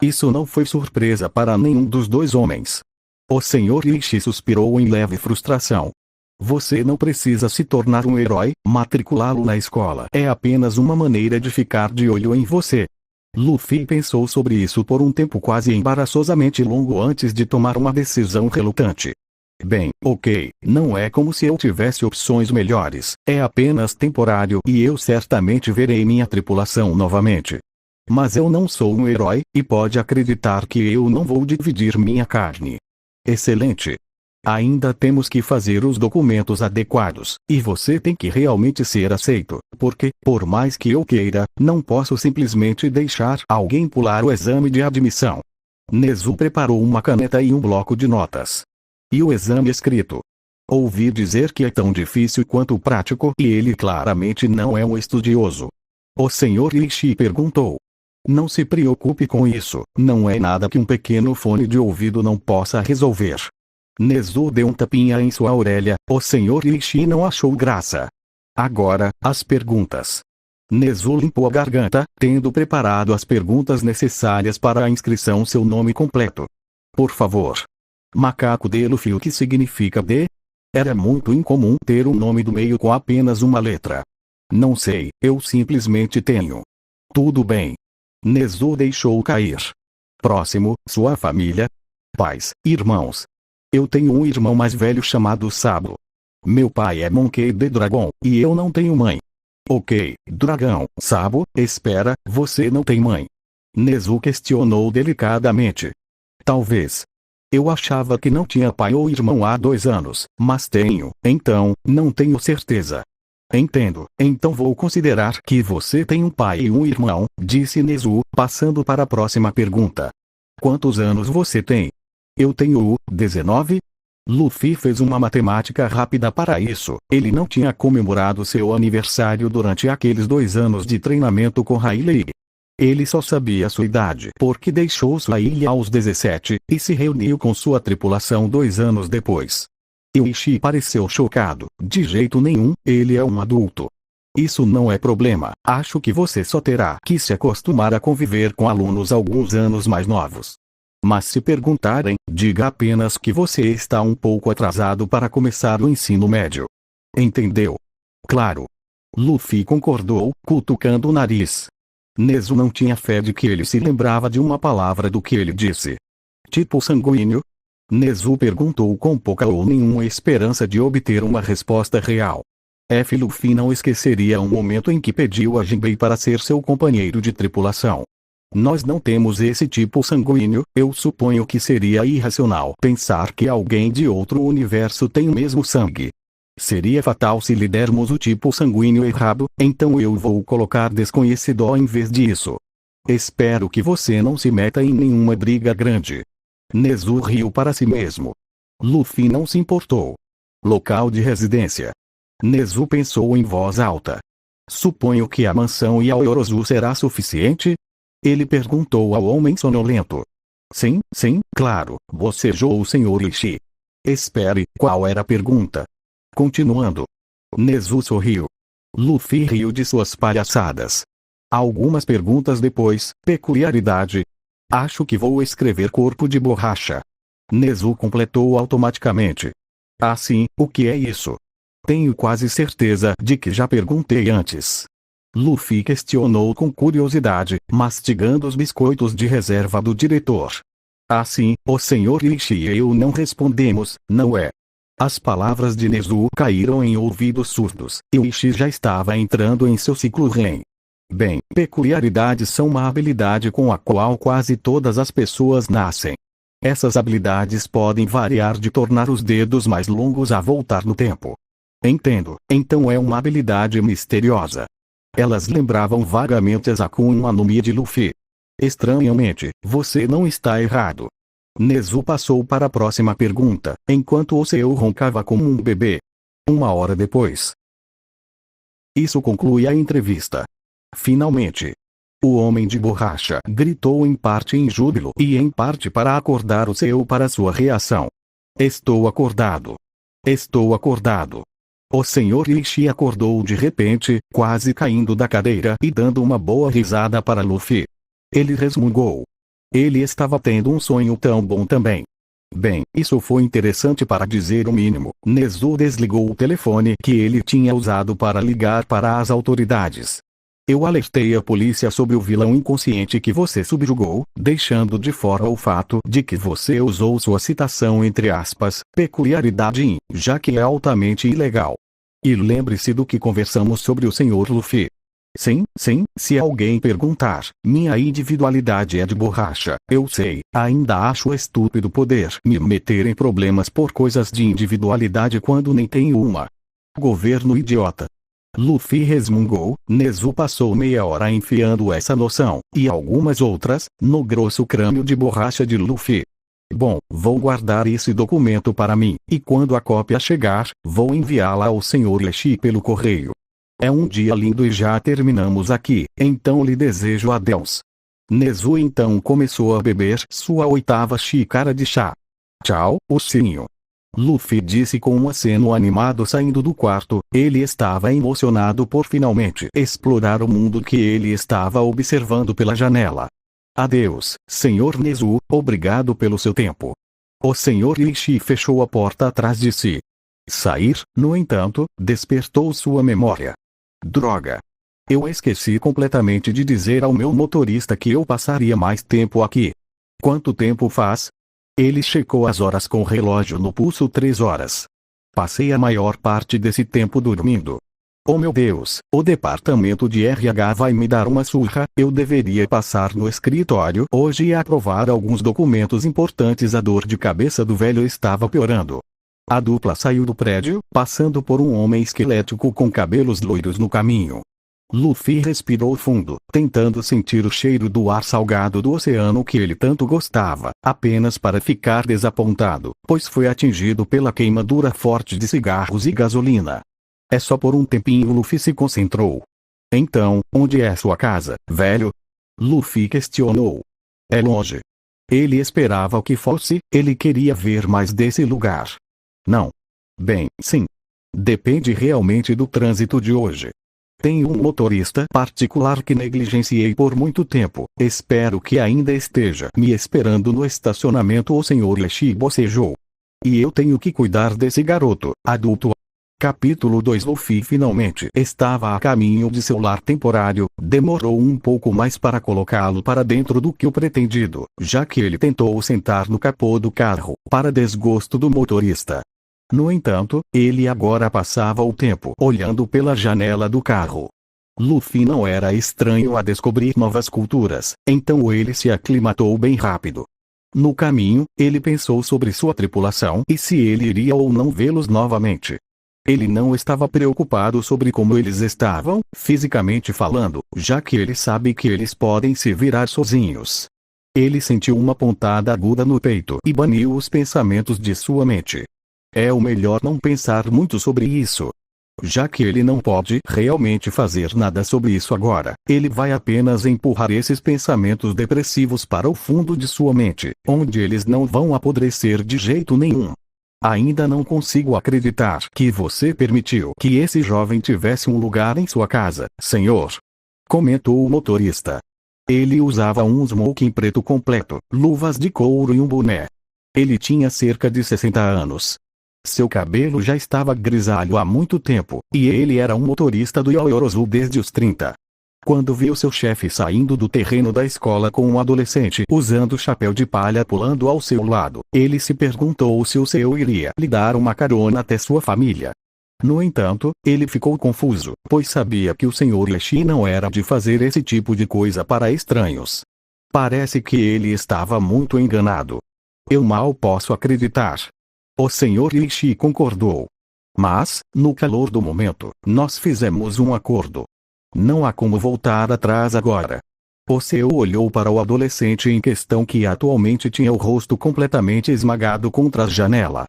Speaker 2: Isso não foi surpresa para nenhum dos dois homens. O Sr. Yuichi suspirou em leve frustração. Você não precisa se tornar um herói, matriculá-lo na escola é apenas uma maneira de ficar de olho em você. Luffy pensou sobre isso por um tempo quase embaraçosamente longo antes de tomar uma decisão relutante. Bem, ok, não é como se eu tivesse opções melhores, é apenas temporário e eu certamente verei minha tripulação novamente. Mas eu não sou um herói, e pode acreditar que eu não vou dividir minha carne. Excelente. Ainda temos que fazer os documentos adequados, e você tem que realmente ser aceito, porque, por mais que eu queira, não posso simplesmente deixar alguém pular o exame de admissão. Nezu preparou uma caneta e um bloco de notas. E o exame escrito. Ouvi dizer que é tão difícil quanto prático e ele claramente não é um estudioso. O Sr. Ishii perguntou. Não se preocupe com isso, não é nada que um pequeno fone de ouvido não possa resolver. Nezu deu um tapinha em sua orelha, o Sr. Ishii não achou graça. Agora, as perguntas. Nezu limpou a garganta, tendo preparado as perguntas necessárias para a inscrição. Seu nome completo. Por favor. Macaco de Luffy. O que significa D? Era muito incomum ter um nome do meio com apenas uma letra. Não sei, eu simplesmente tenho. Tudo bem. Nezu deixou cair. Próximo, sua família. Pais, irmãos. Eu tenho um irmão mais velho chamado Sabo. Meu pai é Monkey D. Dragon, e eu não tenho mãe. Ok, dragão, Sabo, espera, você não tem mãe? Nezu questionou delicadamente. Talvez. Eu achava que não tinha pai ou irmão há 2 anos, mas tenho, então, não tenho certeza. Entendo, então vou considerar que você tem um pai e um irmão, disse Nezu, passando para a próxima pergunta. Quantos anos você tem? Eu tenho 19? Luffy fez uma matemática rápida para isso. Ele não tinha comemorado seu aniversário durante aqueles 2 anos de treinamento com Rayleigh. Ele só sabia sua idade porque deixou sua ilha aos 17, e se reuniu com sua tripulação 2 anos depois. Ishii pareceu chocado. De jeito nenhum, ele é um adulto. Isso não é problema, acho que você só terá que se acostumar a conviver com alunos alguns anos mais novos. Mas se perguntarem, diga apenas que você está um pouco atrasado para começar o ensino médio. Entendeu? Claro. Luffy concordou, cutucando o nariz. Nezu não tinha fé de que ele se lembrava de uma palavra do que ele disse. Tipo sanguíneo? Nezu perguntou com pouca ou nenhuma esperança de obter uma resposta real. Luffy não esqueceria um momento em que pediu a Jinbei para ser seu companheiro de tripulação. Nós não temos esse tipo sanguíneo, eu suponho que seria irracional pensar que alguém de outro universo tem o mesmo sangue. Seria fatal se lhe dermos o tipo sanguíneo errado, então eu vou colocar desconhecido em vez disso. Espero que você não se meta em nenhuma briga grande. Nezu riu para si mesmo. Luffy não se importou. Local de residência. Nezu pensou em voz alta. Suponho que a mansão Yaoyorozu será suficiente? Ele perguntou ao homem sonolento. Sim, claro, bocejou o Sr. Ishii. Espere, qual era a pergunta? Continuando. Nezu sorriu. Luffy riu de suas palhaçadas. Algumas perguntas depois, peculiaridade. Acho que vou escrever corpo de borracha. Nezu completou automaticamente. Ah sim, o que é isso? Tenho quase certeza de que já perguntei antes. Luffy questionou com curiosidade, mastigando os biscoitos de reserva do diretor. Assim, o Sr. Ishii e eu não respondemos, não é? As palavras de Nezu caíram em ouvidos surdos, e o Ishii já estava entrando em seu ciclo REM. Bem, peculiaridades são uma habilidade com a qual quase todas as pessoas nascem. Essas habilidades podem variar de tornar os dedos mais longos a voltar no tempo. Entendo, então é uma habilidade misteriosa. Elas lembravam vagamente as Akuma no Mi de Luffy. Estranhamente, você não está errado. Nezu passou para a próxima pergunta, enquanto o seu roncava como um bebê. 1 hora depois. Isso conclui a entrevista. Finalmente. O homem de borracha gritou em parte em júbilo e em parte para acordar o seu para sua reação. Estou acordado. Estou acordado. O Sr. Ishii acordou de repente, quase caindo da cadeira e dando uma boa risada para Luffy. Ele resmungou. Ele estava tendo um sonho tão bom também. Bem, isso foi interessante para dizer o mínimo. Nezu desligou o telefone que ele tinha usado para ligar para as autoridades. Eu alertei a polícia sobre o vilão inconsciente que você subjugou, deixando de fora o fato de que você usou sua citação entre aspas, peculiaridade in, já que é altamente ilegal. E lembre-se do que conversamos sobre o Sr. Luffy. Sim, sim, se alguém perguntar, minha individualidade é de borracha, eu sei, ainda acho estúpido poder me meter em problemas por coisas de individualidade quando nem tenho uma. Governo idiota. Luffy resmungou. Nezu passou meia hora enfiando essa noção, e algumas outras, no grosso crânio de borracha de Luffy. Bom, vou guardar esse documento para mim, e quando a cópia chegar, vou enviá-la ao Sr. Leshi pelo correio. É um dia lindo e já terminamos aqui, então lhe desejo adeus. Nezu então começou a beber sua 8ª xícara de chá. Tchau, ursinho. Luffy disse com um aceno animado saindo do quarto. Ele estava emocionado por finalmente explorar o mundo que ele estava observando pela janela. Adeus, Sr. Nezu, obrigado pelo seu tempo. O Sr. Ishii fechou a porta atrás de si. Sair, no entanto, despertou sua memória. Droga! Eu esqueci completamente de dizer ao meu motorista que eu passaria mais tempo aqui. Quanto tempo faz? Ele checou as horas com o relógio no pulso. 3 horas. Passei a maior parte desse tempo dormindo. Oh meu Deus, o departamento de RH vai me dar uma surra. Eu deveria passar no escritório hoje e aprovar alguns documentos importantes. A dor de cabeça do velho estava piorando. A dupla saiu do prédio, passando por um homem esquelético com cabelos loiros no caminho. Luffy respirou fundo, tentando sentir o cheiro do ar salgado do oceano que ele tanto gostava, apenas para ficar desapontado, pois foi atingido pela queimadura forte de cigarros e gasolina. É só por um tempinho. Luffy se concentrou. Então, onde é sua casa, velho? Luffy questionou. É longe. Ele esperava o que fosse, ele queria ver mais desse lugar. Não. Bem, sim. Depende realmente do trânsito de hoje. Tenho um motorista particular que negligenciei por muito tempo. Espero que ainda esteja me esperando no estacionamento. O Sr. Leshi bocejou. E eu tenho que cuidar desse garoto, adulto. Capítulo 2. Luffy finalmente estava a caminho de seu lar temporário. Demorou um pouco mais para colocá-lo para dentro do que o pretendido, já que ele tentou sentar no capô do carro, para desgosto do motorista. No entanto, ele agora passava o tempo olhando pela janela do carro. Luffy não era estranho a descobrir novas culturas, então ele se aclimatou bem rápido. No caminho, ele pensou sobre sua tripulação e se ele iria ou não vê-los novamente. Ele não estava preocupado sobre como eles estavam, fisicamente falando, já que ele sabe que eles podem se virar sozinhos. Ele sentiu uma pontada aguda no peito e baniu os pensamentos de sua mente. É o melhor não pensar muito sobre isso. Já que ele não pode realmente fazer nada sobre isso agora, ele vai apenas empurrar esses pensamentos depressivos para o fundo de sua mente, onde eles não vão apodrecer de jeito nenhum. Ainda não consigo acreditar que você permitiu que esse jovem tivesse um lugar em sua casa, senhor. Comentou o motorista. Ele usava um smoking preto completo, luvas de couro e um boné. Ele tinha cerca de 60 anos. Seu cabelo já estava grisalho há muito tempo, e ele era um motorista do Yorozu desde os 30. Quando viu seu chefe saindo do terreno da escola com um adolescente usando chapéu de palha pulando ao seu lado, ele se perguntou se o seu iria lhe dar uma carona até sua família. No entanto, ele ficou confuso, pois sabia que o Sr. Leshi não era de fazer esse tipo de coisa para estranhos. Parece que ele estava muito enganado. Eu mal posso acreditar. O Sr. Ishii concordou. Mas, no calor do momento, nós fizemos um acordo. Não há como voltar atrás agora. O seu olhou para o adolescente em questão que atualmente tinha o rosto completamente esmagado contra a janela.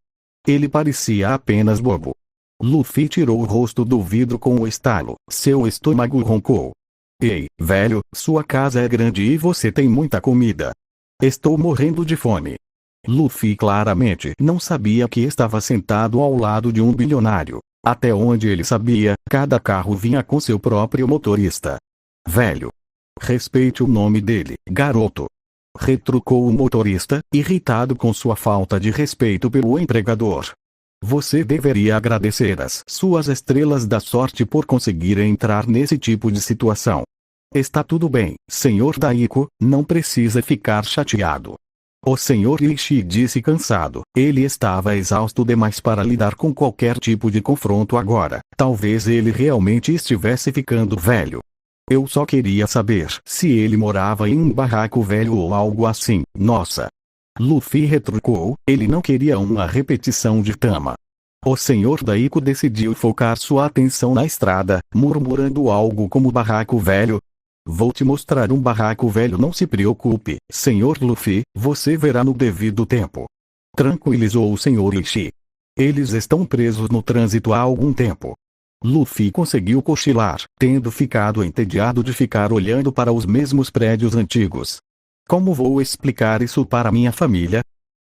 Speaker 2: Ele parecia apenas bobo. Luffy tirou o rosto do vidro com um estalo. Seu estômago roncou. Ei, velho, sua casa é grande e você tem muita comida. Estou morrendo de fome. Luffy claramente não sabia que estava sentado ao lado de um bilionário. Até onde ele sabia, cada carro vinha com seu próprio motorista. Velho. Respeite o nome dele, garoto. Retrucou o motorista, irritado com sua falta de respeito pelo empregador. Você deveria agradecer as suas estrelas da sorte por conseguir entrar nesse tipo de situação. Está tudo bem, Sr. Daiko, não precisa ficar chateado. O Sr. Ishii disse cansado. Ele estava exausto demais para lidar com qualquer tipo de confronto agora. Talvez ele realmente estivesse ficando velho. Eu só queria saber se ele morava em um barraco velho ou algo assim. Nossa! Luffy retrucou, ele não queria uma repetição de Tama. O Sr. Daiko decidiu focar sua atenção na estrada, murmurando algo como barraco velho. Vou te mostrar um barraco velho, não se preocupe, Sr. Luffy, você verá no devido tempo. Tranquilizou o Sr. Ishii. Eles estão presos no trânsito há algum tempo. Luffy conseguiu cochilar, tendo ficado entediado de ficar olhando para os mesmos prédios antigos. Como vou explicar isso para minha família?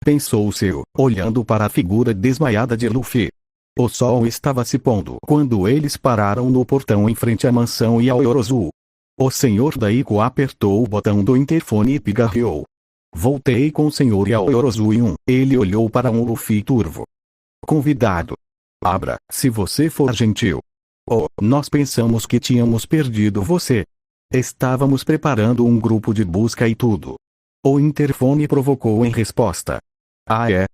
Speaker 2: Pensou Seu, olhando para a figura desmaiada de Luffy. O sol estava se pondo quando eles pararam no portão em frente à mansão Yaoyorozu. O Sr. Daiko apertou o botão do interfone e pigarreou. Voltei com o Sr. Yaoyorozu e ele olhou para um Luffy turvo. Convidado. Abra, se você for gentil. Oh, nós pensamos que tínhamos perdido você. Estávamos preparando um grupo de busca e tudo. O interfone provocou em resposta. Ah é?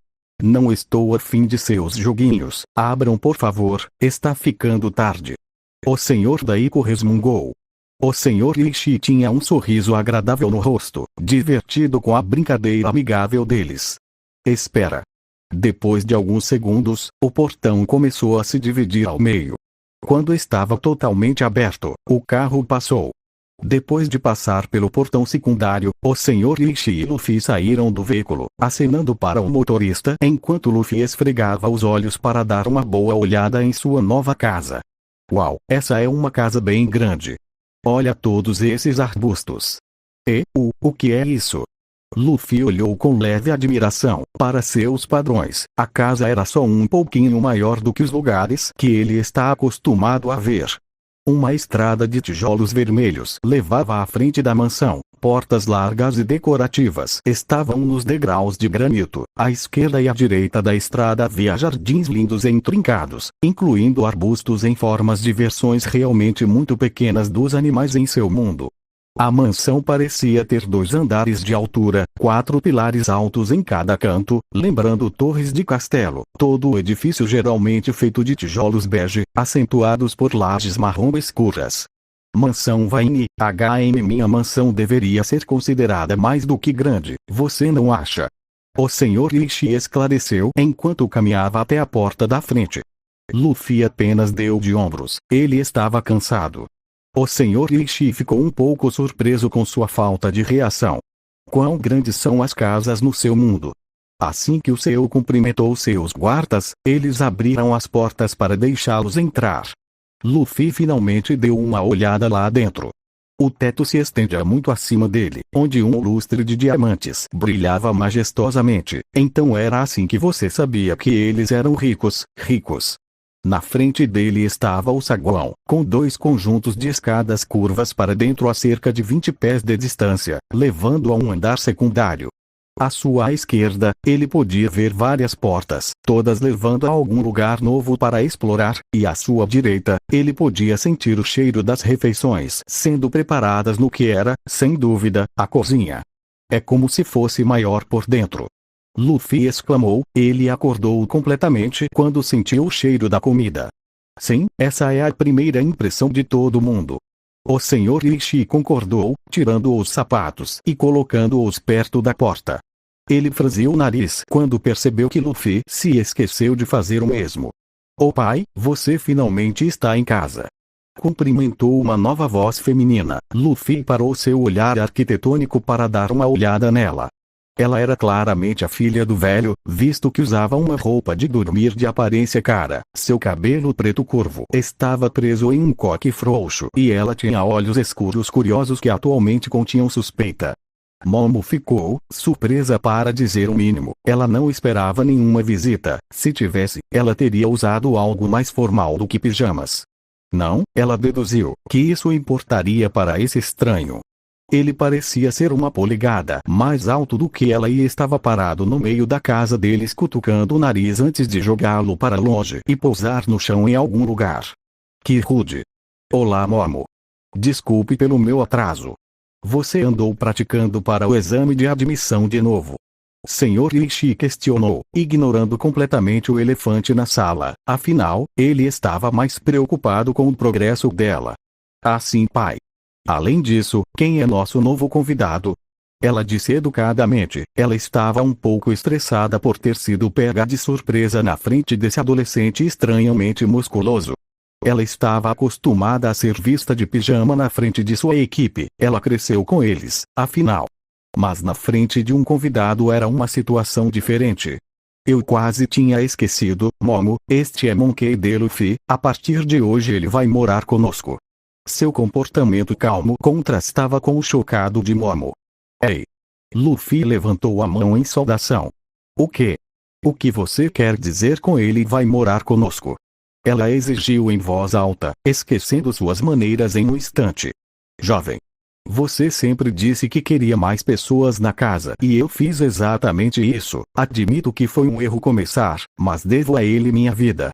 Speaker 2: Não estou a fim de seus joguinhos, abram por favor, está ficando tarde. O Sr. Daiko resmungou. O Sr. Ishii tinha um sorriso agradável no rosto, divertido com a brincadeira amigável deles. Espera. Depois de alguns segundos, o portão começou a se dividir ao meio. Quando estava totalmente aberto, o carro passou. Depois de passar pelo portão secundário, o Sr. Ishii e Luffy saíram do veículo, acenando para o motorista enquanto Luffy esfregava os olhos para dar uma boa olhada em sua nova casa. Uau, essa é uma casa bem grande. Olha todos esses arbustos. E, o que é isso? Luffy olhou com leve admiração. Para seus padrões, a casa era só um pouquinho maior do que os lugares que ele está acostumado a ver. Uma estrada de tijolos vermelhos levava à frente da mansão. Portas largas e decorativas estavam nos degraus de granito. À esquerda e à direita da estrada havia jardins lindos e intrincados, incluindo arbustos em formas de versões realmente muito pequenas dos animais em seu mundo. A mansão parecia ter 2 andares de altura, 4 pilares altos em cada canto, lembrando torres de castelo. Todo o edifício geralmente feito de tijolos bege, acentuados por lajes marrom escuras. Mansão Vine, minha mansão deveria ser considerada mais do que grande, você não acha? O Sr. Ishii esclareceu enquanto caminhava até a porta da frente. Luffy apenas deu de ombros, ele estava cansado. O Sr. Ishii ficou um pouco surpreso com sua falta de reação. Quão grandes são as casas no seu mundo? Assim que o Seu cumprimentou seus guardas, eles abriram as portas para deixá-los entrar. Luffy finalmente deu uma olhada lá dentro. O teto se estendia muito acima dele, onde um lustre de diamantes brilhava majestosamente. Então era assim que você sabia que eles eram ricos, ricos. Na frente dele estava o saguão, com 2 conjuntos de escadas curvas para dentro a cerca de 20 pés de distância, levando a um andar secundário. À sua esquerda, ele podia ver várias portas, todas levando a algum lugar novo para explorar, e à sua direita, ele podia sentir o cheiro das refeições sendo preparadas no que era, sem dúvida, a cozinha. É como se fosse maior por dentro. Luffy exclamou, ele acordou completamente quando sentiu o cheiro da comida. Sim, essa é a primeira impressão de todo mundo. O Sr. Ishii concordou, tirando os sapatos e colocando-os perto da porta. Ele franziu o nariz quando percebeu que Luffy se esqueceu de fazer o mesmo. "Oh pai, você finalmente está em casa." Cumprimentou uma nova voz feminina. Luffy parou seu olhar arquitetônico para dar uma olhada nela. Ela era claramente a filha do velho, visto que usava uma roupa de dormir de aparência cara. Seu cabelo preto curvo estava preso em um coque frouxo e ela tinha olhos escuros curiosos que atualmente continham suspeita. Momo ficou surpresa para dizer o mínimo. Ela não esperava nenhuma visita. Se tivesse, ela teria usado algo mais formal do que pijamas. Não, ela deduziu que isso importaria para esse estranho. Ele parecia ser uma polegada mais alto do que ela e estava parado no meio da casa deles cutucando o nariz antes de jogá-lo para longe e pousar no chão em algum lugar. Que rude. Olá Momo. Desculpe pelo meu atraso. Você andou praticando para o exame de admissão de novo? Sr. Ishii questionou, ignorando completamente o elefante na sala. Afinal, ele estava mais preocupado com o progresso dela. Ah sim pai. Além disso, quem é nosso novo convidado? Ela disse educadamente. Ela estava um pouco estressada por ter sido pega de surpresa na frente desse adolescente estranhamente musculoso. Ela estava acostumada a ser vista de pijama na frente de sua equipe. Ela cresceu com eles, afinal. Mas na frente de um convidado era uma situação diferente. Eu quase tinha esquecido, Momo, este é Monkey D. Luffy, a partir de hoje ele vai morar conosco. Seu comportamento calmo contrastava com o chocado de Momo. Ei! Luffy levantou a mão em saudação. O quê? O que você quer dizer com ele vai morar conosco? Ela exigiu em voz alta, esquecendo suas maneiras em um instante. Jovem. Você sempre disse que queria mais pessoas na casa e eu fiz exatamente isso. Admito que foi um erro começar, mas devo a ele minha vida.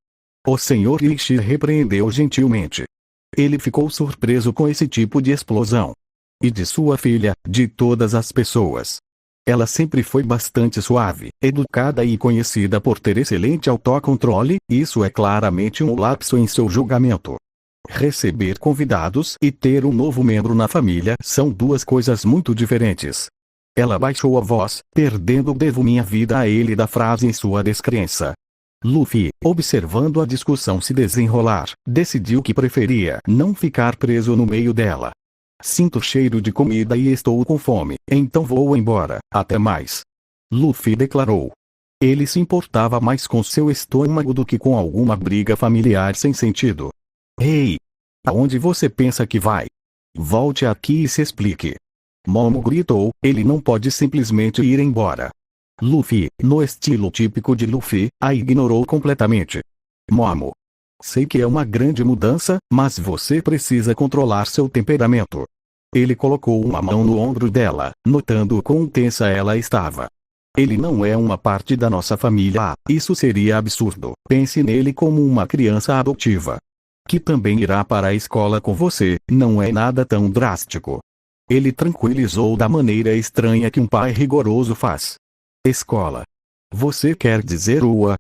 Speaker 2: O Sr. Ishii repreendeu gentilmente. Ele ficou surpreso com esse tipo de explosão. E de sua filha, de todas as pessoas. Ela sempre foi bastante suave, educada e conhecida por ter excelente autocontrole, isso é claramente um lapso em seu julgamento. Receber convidados e ter um novo membro na família são duas coisas muito diferentes. Ela baixou a voz, perdendo devo minha vida a ele da frase em sua descrença. Luffy, observando a discussão se desenrolar, decidiu que preferia não ficar preso no meio dela. Sinto cheiro de comida e estou com fome, então vou embora, até mais. Luffy declarou. Ele se importava mais com seu estômago do que com alguma briga familiar sem sentido. Ei! Aonde você pensa que vai? Volte aqui e se explique. Momo gritou, ele não pode simplesmente ir embora. Luffy, no estilo típico de Luffy, a ignorou completamente. Momo. Sei que é uma grande mudança, mas você precisa controlar seu temperamento. Ele colocou uma mão no ombro dela, notando quão tensa ela estava. Ele não é uma parte da nossa família. Isso seria absurdo. Pense nele como uma criança adotiva. Que também irá para a escola com você, não é nada tão drástico. Ele tranquilizou da maneira estranha que um pai rigoroso faz. Escola. Você quer dizer Ua?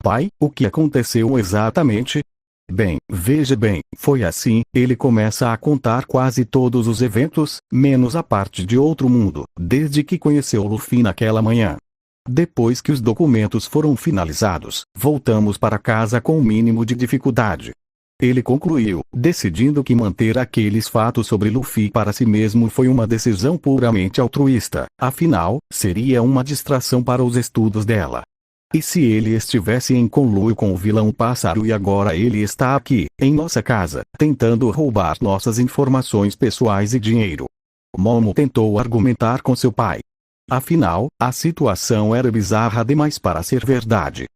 Speaker 2: Pai, o que aconteceu exatamente? Bem, veja bem, foi assim, ele começa a contar quase todos os eventos, menos a parte de outro mundo, desde que conheceu Luffy naquela manhã. Depois que os documentos foram finalizados, voltamos para casa com o mínimo de dificuldade. Ele concluiu, decidindo que manter aqueles fatos sobre Luffy para si mesmo foi uma decisão puramente altruísta, afinal, seria uma distração para os estudos dela. E se ele estivesse em conluio com o vilão pássaro e agora ele está aqui, em nossa casa, tentando roubar nossas informações pessoais e dinheiro? Momo tentou argumentar com seu pai. Afinal, a situação era bizarra demais para ser verdade.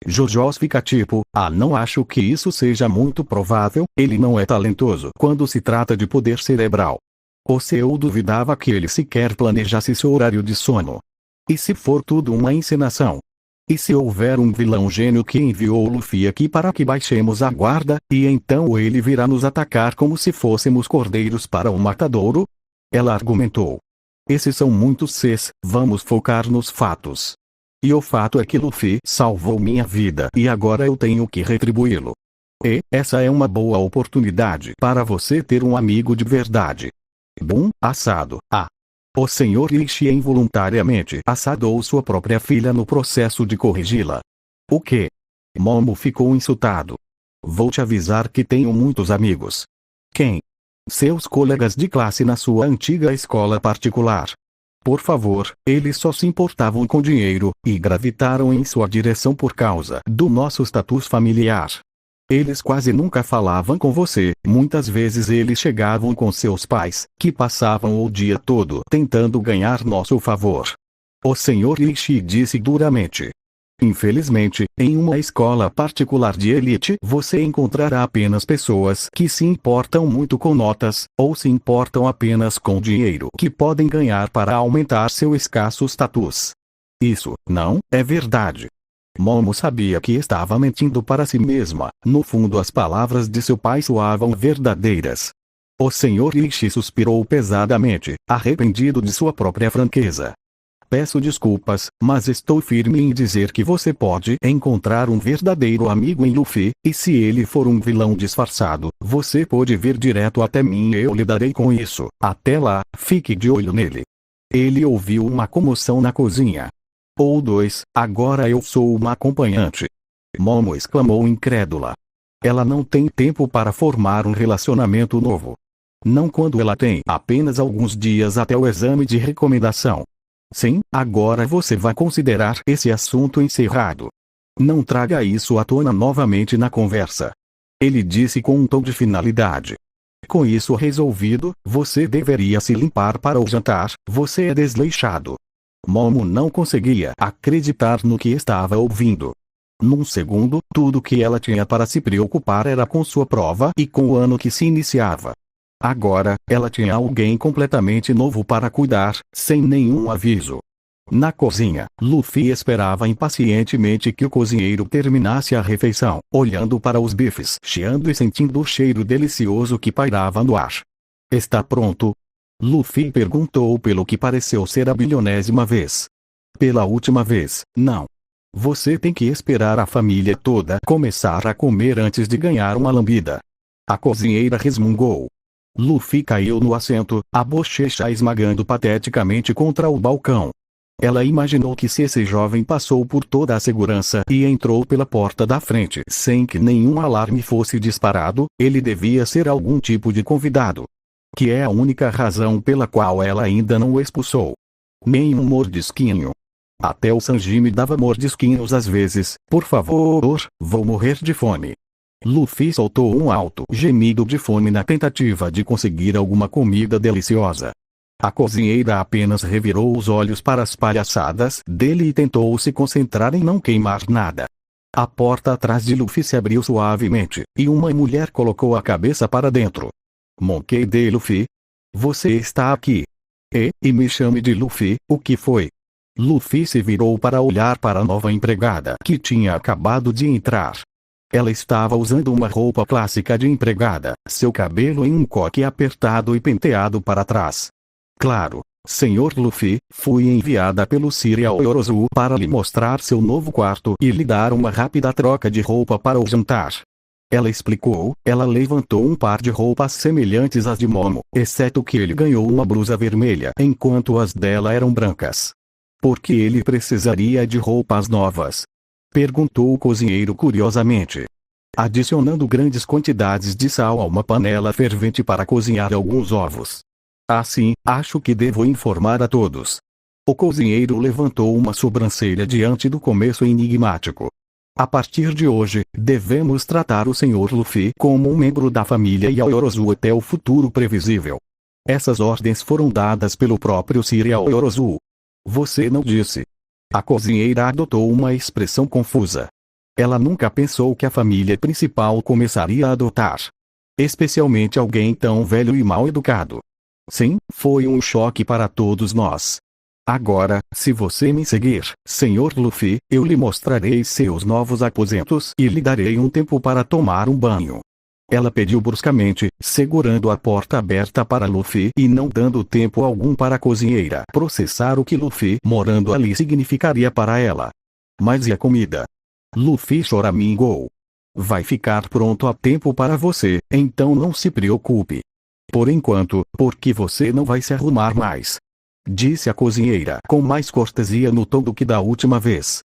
Speaker 2: Jojos fica tipo, não acho que isso seja muito provável, ele não é talentoso quando se trata de poder cerebral. O Seu duvidava que ele sequer planejasse seu horário de sono. E se for tudo uma encenação? E se houver um vilão gênio que enviou Luffy aqui para que baixemos a guarda, e então ele virá nos atacar como se fôssemos cordeiros para um matadouro? Ela argumentou. Esses são muitos Cs, vamos focar nos fatos. E o fato é que Luffy salvou minha vida e agora eu tenho que retribuí-lo. E essa é uma boa oportunidade para você ter um amigo de verdade. Bum, assado. O Sr. Ishii involuntariamente assadou sua própria filha no processo de corrigi-la. O quê? Momo ficou insultado. Vou te avisar que tenho muitos amigos. Quem? Seus colegas de classe na sua antiga escola particular. Por favor, eles só se importavam com dinheiro, e gravitaram em sua direção por causa do nosso status familiar. Eles quase nunca falavam com você, muitas vezes eles chegavam com seus pais, que passavam o dia todo tentando ganhar nosso favor. O Sr. Ishii disse duramente. Infelizmente, em uma escola particular de elite você encontrará apenas pessoas que se importam muito com notas, ou se importam apenas com dinheiro que podem ganhar para aumentar seu escasso status. Isso, não, é verdade. Momo sabia que estava mentindo para si mesma, no fundo as palavras de seu pai soavam verdadeiras. O Sr. Ishii suspirou pesadamente, arrependido de sua própria franqueza. peço desculpas, mas estou firme em dizer que você pode encontrar um verdadeiro amigo em Luffy, e se ele for um vilão disfarçado, você pode vir direto até mim e eu lidarei com isso. Até lá, fique de olho nele. Ele ouviu uma comoção na cozinha. Ou dois, agora eu sou uma acompanhante. Momo exclamou incrédula. Ela não tem tempo para formar um relacionamento novo. Não quando ela tem apenas alguns dias até o exame de recomendação. Sim, agora você vai considerar esse assunto encerrado. Não traga isso à tona novamente na conversa. Ele disse com um tom de finalidade. Com isso resolvido, você deveria se limpar para o jantar, você é desleixado. Momo não conseguia acreditar no que estava ouvindo. Num segundo, tudo que ela tinha para se preocupar era com sua prova e com o ano que se iniciava. Agora, ela tinha alguém completamente novo para cuidar, sem nenhum aviso. Na cozinha, Luffy esperava impacientemente que o cozinheiro terminasse a refeição, olhando para os bifes, chiando e sentindo o cheiro delicioso que pairava no ar. Está pronto? Luffy perguntou pelo que pareceu ser a bilionésima vez. Pela última vez, não. Você tem que esperar a família toda começar a comer antes de ganhar uma lambida. A cozinheira resmungou. Luffy caiu no assento, a bochecha esmagando pateticamente contra o balcão. Ela imaginou que se esse jovem passou por toda a segurança e entrou pela porta da frente sem que nenhum alarme fosse disparado, ele devia ser algum tipo de convidado. Que é a única razão pela qual ela ainda não o expulsou. Nem um mordisquinho. Até o Sanji me dava mordisquinhos às vezes. Por favor, vou morrer de fome. Luffy soltou um alto gemido de fome na tentativa de conseguir alguma comida deliciosa. A cozinheira apenas revirou os olhos para as palhaçadas dele e tentou se concentrar em não queimar nada. A porta atrás de Luffy se abriu suavemente, e uma mulher colocou a cabeça para dentro. Monkey D. Luffy? Você está aqui. E me chame de Luffy, o que foi? Luffy se virou para olhar para a nova empregada que tinha acabado de entrar. Ela estava usando uma roupa clássica de empregada, seu cabelo em um coque apertado e penteado para trás. Claro, Sr. Luffy, fui enviada pelo Serial Orozu para lhe mostrar seu novo quarto e lhe dar uma rápida troca de roupa para o jantar. Ela explicou. Ela levantou um par de roupas semelhantes às de Momo, exceto que ele ganhou uma blusa vermelha enquanto as dela eram brancas. Por que ele precisaria de roupas novas? Perguntou o cozinheiro curiosamente. Adicionando grandes quantidades de sal a uma panela fervente para cozinhar alguns ovos. Assim, acho que devo informar a todos. O cozinheiro levantou uma sobrancelha diante do começo enigmático. A partir de hoje, devemos tratar o Sr. Luffy como um membro da família Yaoyorozu até o futuro previsível. Essas ordens foram dadas pelo próprio Serial Orozu. Você não disse. A cozinheira adotou uma expressão confusa. Ela nunca pensou que a família principal começaria a adotar. Especialmente alguém tão velho e mal educado. Sim, foi um choque para todos nós. Agora, se você me seguir, Sr. Luffy, eu lhe mostrarei seus novos aposentos e lhe darei um tempo para tomar um banho. Ela pediu bruscamente, segurando a porta aberta para Luffy e não dando tempo algum para a cozinheira processar o que Luffy morando ali significaria para ela. Mas e a comida? Luffy choramingou. Vai ficar pronto a tempo para você, então não se preocupe. Por enquanto, porque você não vai se arrumar mais. Disse a cozinheira com mais cortesia no tom do que da última vez.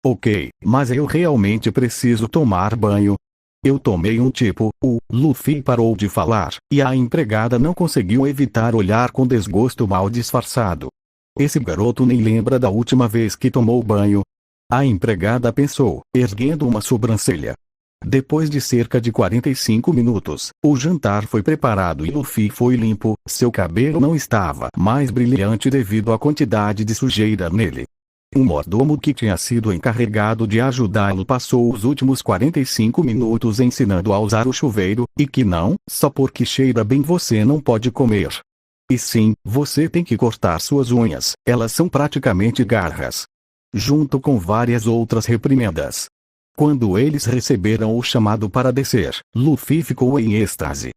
Speaker 2: Ok, mas eu realmente preciso tomar banho. Eu tomei um tipo, o Luffy parou de falar, e a empregada não conseguiu evitar olhar com desgosto mal disfarçado. Esse garoto nem lembra da última vez que tomou banho. A empregada pensou, erguendo uma sobrancelha. Depois de cerca de 45 minutos, o jantar foi preparado e Luffy foi limpo, seu cabelo não estava mais brilhante devido à quantidade de sujeira nele. Um mordomo que tinha sido encarregado de ajudá-lo passou os últimos 45 minutos ensinando a usar o chuveiro, e que não, só porque cheira bem você não pode comer. E sim, você tem que cortar suas unhas, elas são praticamente garras. Junto com várias outras reprimendas. Quando eles receberam o chamado para descer, Luffy ficou em êxtase.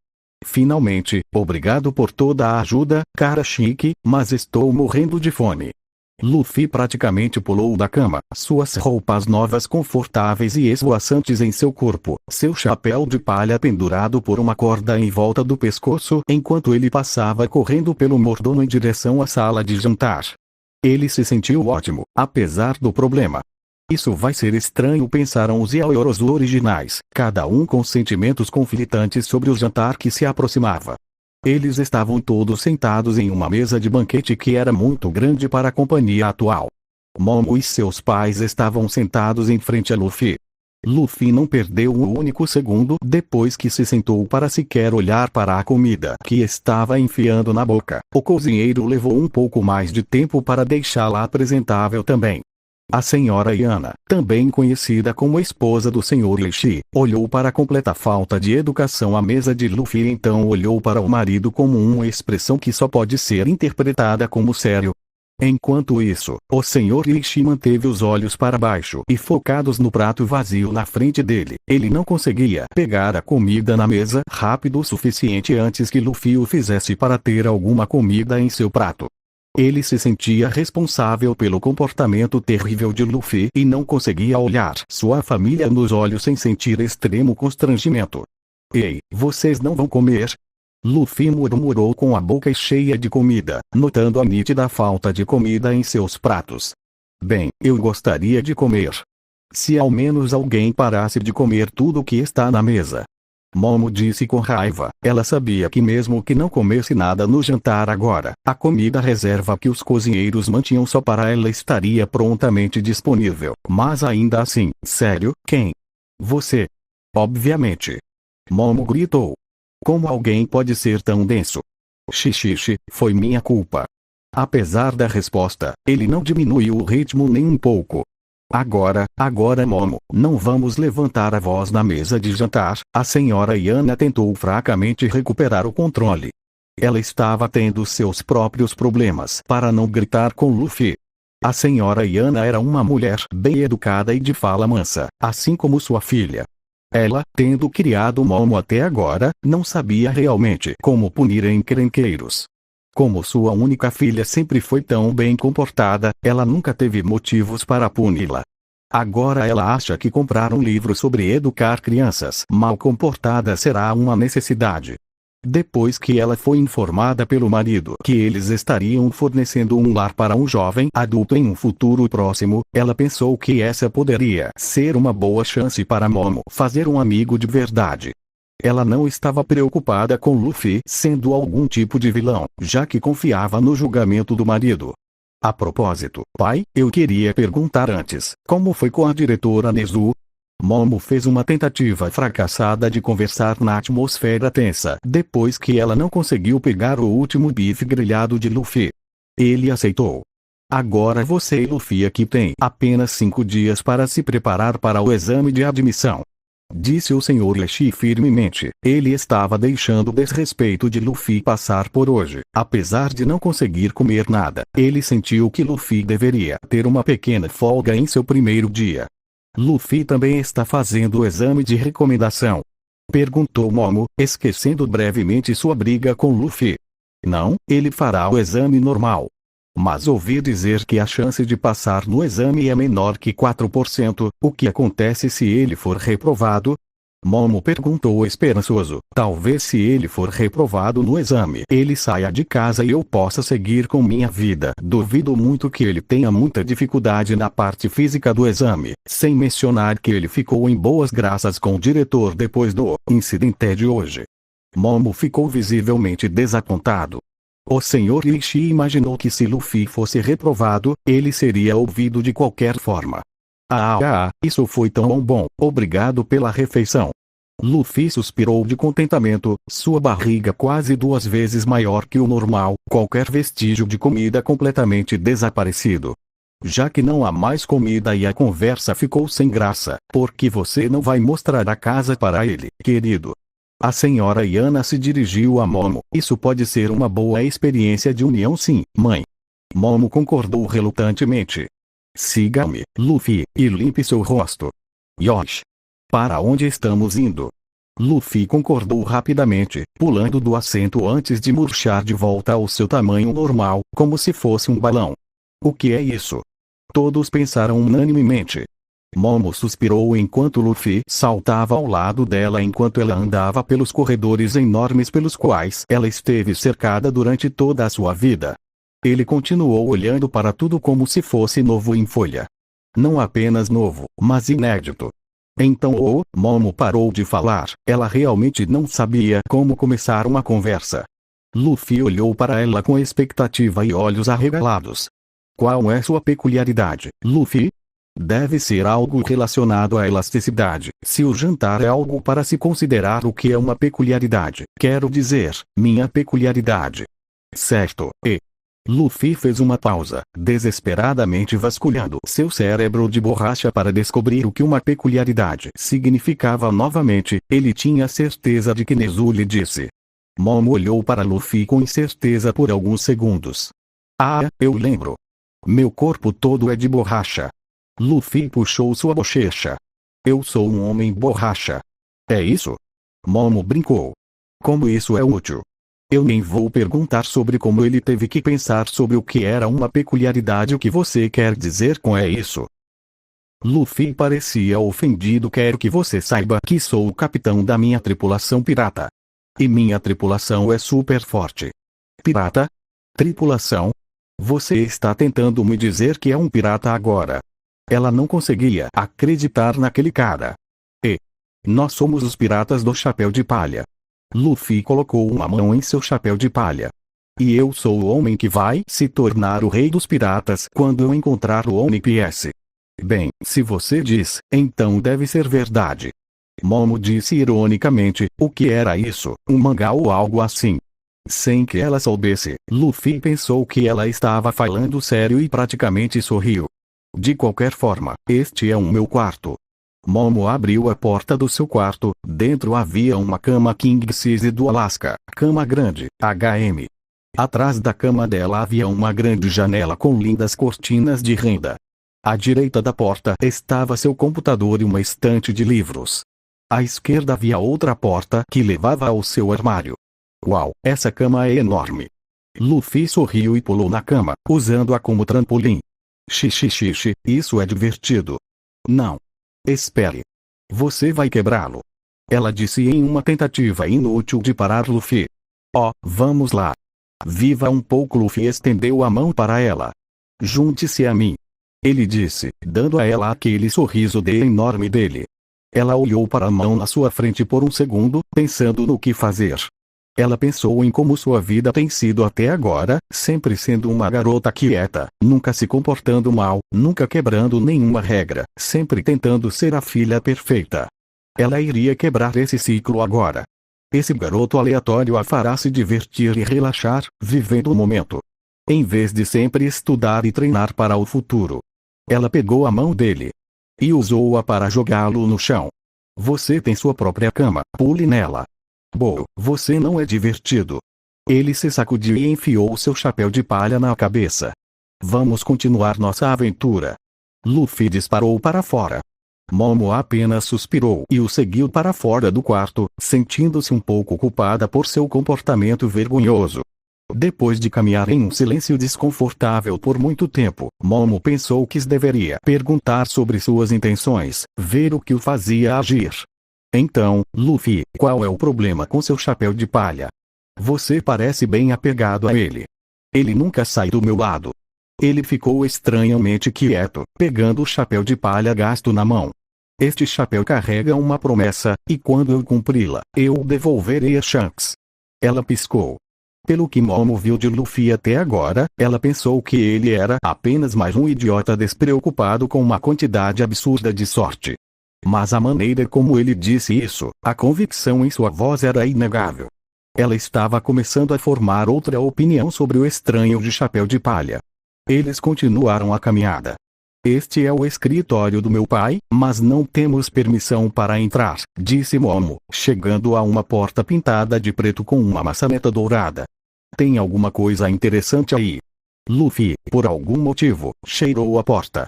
Speaker 2: Finalmente, obrigado por toda a ajuda, cara chique, mas estou morrendo de fome. Luffy praticamente pulou da cama, suas roupas novas confortáveis e esvoaçantes em seu corpo, seu chapéu de palha pendurado por uma corda em volta do pescoço, enquanto ele passava correndo pelo mordomo em direção à sala de jantar. Ele se sentiu ótimo, apesar do problema. Isso vai ser estranho, pensaram os Yaoyorozu originais, cada um com sentimentos conflitantes sobre o jantar que se aproximava. Eles estavam todos sentados em uma mesa de banquete que era muito grande para a companhia atual. Momo e seus pais estavam sentados em frente a Luffy. Luffy não perdeu um único segundo depois que se sentou para sequer olhar para a comida que estava enfiando na boca. O cozinheiro levou um pouco mais de tempo para deixá-la apresentável também. A senhora Yana, também conhecida como esposa do Sr. Leishi, olhou para a completa falta de educação à mesa de Luffy e então olhou para o marido como uma expressão que só pode ser interpretada como sério. Enquanto isso, o Sr. Leishi manteve os olhos para baixo e focados no prato vazio na frente dele. Ele não conseguia pegar a comida na mesa rápido o suficiente antes que Luffy o fizesse para ter alguma comida em seu prato. Ele se sentia responsável pelo comportamento terrível de Luffy e não conseguia olhar sua família nos olhos sem sentir extremo constrangimento. Ei, vocês não vão comer? Luffy murmurou com a boca cheia de comida, notando a nítida falta de comida em seus pratos. Bem, eu gostaria de comer. Se ao menos alguém parasse de comer tudo o que está na mesa. Momo disse com raiva. Ela sabia que mesmo que não comesse nada no jantar agora, a comida reserva que os cozinheiros mantinham só para ela estaria prontamente disponível. Mas ainda assim, sério, quem? Você. Obviamente. Momo gritou. Como alguém pode ser tão denso? Xixi, foi minha culpa. Apesar da resposta, ele não diminuiu o ritmo nem um pouco. Agora, Momo, não vamos levantar a voz na mesa de jantar. A senhora Yana tentou fracamente recuperar o controle. Ela estava tendo seus próprios problemas para não gritar com Luffy. A senhora Yana era uma mulher bem educada e de fala mansa, assim como sua filha. Ela, tendo criado Momo até agora, não sabia realmente como punir encrenqueiros. Como sua única filha sempre foi tão bem comportada, ela nunca teve motivos para puni-la. Agora ela acha que comprar um livro sobre educar crianças mal comportadas será uma necessidade. Depois que ela foi informada pelo marido que eles estariam fornecendo um lar para um jovem adulto em um futuro próximo, ela pensou que essa poderia ser uma boa chance para Momo fazer um amigo de verdade. Ela não estava preocupada com Luffy sendo algum tipo de vilão, já que confiava no julgamento do marido. A propósito, pai, eu queria perguntar antes, como foi com a diretora Nezu? Momo fez uma tentativa fracassada de conversar na atmosfera tensa, depois que ela não conseguiu pegar o último bife grelhado de Luffy. Ele aceitou. Agora você e Luffy aqui têm apenas 5 dias para se preparar para o exame de admissão. Disse o Sr. Leishi firmemente. Ele estava deixando o desrespeito de Luffy passar por hoje. Apesar de não conseguir comer nada, ele sentiu que Luffy deveria ter uma pequena folga em seu primeiro dia. Luffy também está fazendo o exame de recomendação? Perguntou Momo, esquecendo brevemente sua briga com Luffy. Não, ele fará o exame normal. Mas ouvi dizer que a chance de passar no exame é menor que 4%, o que acontece se ele for reprovado? Momo perguntou esperançoso. Talvez se ele for reprovado no exame, ele saia de casa e eu possa seguir com minha vida. Duvido muito que ele tenha muita dificuldade na parte física do exame, sem mencionar que ele ficou em boas graças com o diretor depois do incidente de hoje. Momo ficou visivelmente desapontado. O Sr. Leishi imaginou que se Luffy fosse reprovado, ele seria ouvido de qualquer forma. Isso foi tão bom, obrigado pela refeição. Luffy suspirou de contentamento, sua barriga quase 2 vezes maior que o normal, qualquer vestígio de comida completamente desaparecido. Já que não há mais comida e a conversa ficou sem graça, por que você não vai mostrar a casa para ele, querido? A senhora Yana se dirigiu a Momo. Isso pode ser uma boa experiência de união, sim, mãe. Momo concordou relutantemente. Siga-me, Luffy, e limpe seu rosto. Yosh. Para onde estamos indo? Luffy concordou rapidamente, pulando do assento antes de murchar de volta ao seu tamanho normal, como se fosse um balão. O que é isso? Todos pensaram unanimemente. Momo suspirou enquanto Luffy saltava ao lado dela enquanto ela andava pelos corredores enormes pelos quais ela esteve cercada durante toda a sua vida. Ele continuou olhando para tudo como se fosse novo em folha. Não apenas novo, mas inédito. Então Momo parou de falar, ela realmente não sabia como começar uma conversa. Luffy olhou para ela com expectativa e olhos arregalados. Qual é sua peculiaridade, Luffy? Deve ser algo relacionado à elasticidade. Se o jantar é algo para se considerar, o que é uma peculiaridade? Quero dizer, minha peculiaridade. Certo, e... Luffy fez uma pausa, desesperadamente vasculhando seu cérebro de borracha para descobrir o que uma peculiaridade significava novamente. Ele tinha certeza de que Nezu lhe disse. Momo olhou para Luffy com incerteza por alguns segundos. Ah, eu lembro. Meu corpo todo é de borracha. Luffy puxou sua bochecha. Eu sou um homem borracha. É isso? Momo brincou. Como isso é útil? Eu nem vou perguntar sobre como ele teve que pensar sobre o que era uma peculiaridade. O que você quer dizer com é isso? Luffy parecia ofendido. Quero que você saiba que sou o capitão da minha tripulação pirata. E minha tripulação é super forte. Pirata? Tripulação? Você está tentando me dizer que é um pirata agora? Ela não conseguia acreditar naquele cara. E nós somos os piratas do chapéu de palha. Luffy colocou uma mão em seu chapéu de palha. E eu sou o homem que vai se tornar o rei dos piratas quando eu encontrar o One Piece. Bem, se você diz, então deve ser verdade. Momo disse ironicamente, o que era isso, um mangá ou algo assim? Sem que ela soubesse, Luffy pensou que ela estava falando sério e praticamente sorriu. De qualquer forma, este é o meu quarto. Momo abriu a porta do seu quarto. Dentro havia uma cama king size do Alasca, cama grande, HM. Atrás da cama dela havia uma grande janela com lindas cortinas de renda. À direita da porta estava seu computador e uma estante de livros. À esquerda havia outra porta que levava ao seu armário. Uau, essa cama é enorme. Luffy sorriu e pulou na cama, usando-a como trampolim. Xixi, isso é divertido. Não. Espere. Você vai quebrá-lo. Ela disse em uma tentativa inútil de parar Luffy. Oh, vamos lá. Viva um pouco. Luffy estendeu a mão para ela. Junte-se a mim. Ele disse, dando a ela aquele sorriso enorme dele. Ela olhou para a mão na sua frente por um segundo, pensando no que fazer. Ela pensou em como sua vida tem sido até agora, sempre sendo uma garota quieta, nunca se comportando mal, nunca quebrando nenhuma regra, sempre tentando ser a filha perfeita. Ela iria quebrar esse ciclo agora. Esse garoto aleatório a fará se divertir e relaxar, vivendo o momento. Em vez de sempre estudar e treinar para o futuro. Ela pegou a mão dele. E usou-a para jogá-lo no chão. Você tem sua própria cama, pule nela. Bom, você não é divertido. Ele se sacudiu e enfiou seu chapéu de palha na cabeça. Vamos continuar nossa aventura. Luffy disparou para fora. Momo apenas suspirou e o seguiu para fora do quarto, sentindo-se um pouco culpada por seu comportamento vergonhoso. Depois de caminhar em um silêncio desconfortável por muito tempo, Momo pensou que deveria perguntar sobre suas intenções, ver o que o fazia agir. Então, Luffy, qual é o problema com seu chapéu de palha? Você parece bem apegado a ele. Ele nunca sai do meu lado. Ele ficou estranhamente quieto, pegando o chapéu de palha gasto na mão. Este chapéu carrega uma promessa, e quando eu cumpri-la, eu o devolverei a Shanks. Ela piscou. Pelo que Momo viu de Luffy até agora, ela pensou que ele era apenas mais um idiota despreocupado com uma quantidade absurda de sorte. Mas a maneira como ele disse isso, a convicção em sua voz era inegável. Ela estava começando a formar outra opinião sobre o estranho de chapéu de palha. Eles continuaram a caminhada. Este é o escritório do meu pai, mas não temos permissão para entrar, disse Momo, chegando a uma porta pintada de preto com uma maçaneta dourada. Tem alguma coisa interessante aí? Luffy, por algum motivo, cheirou a porta.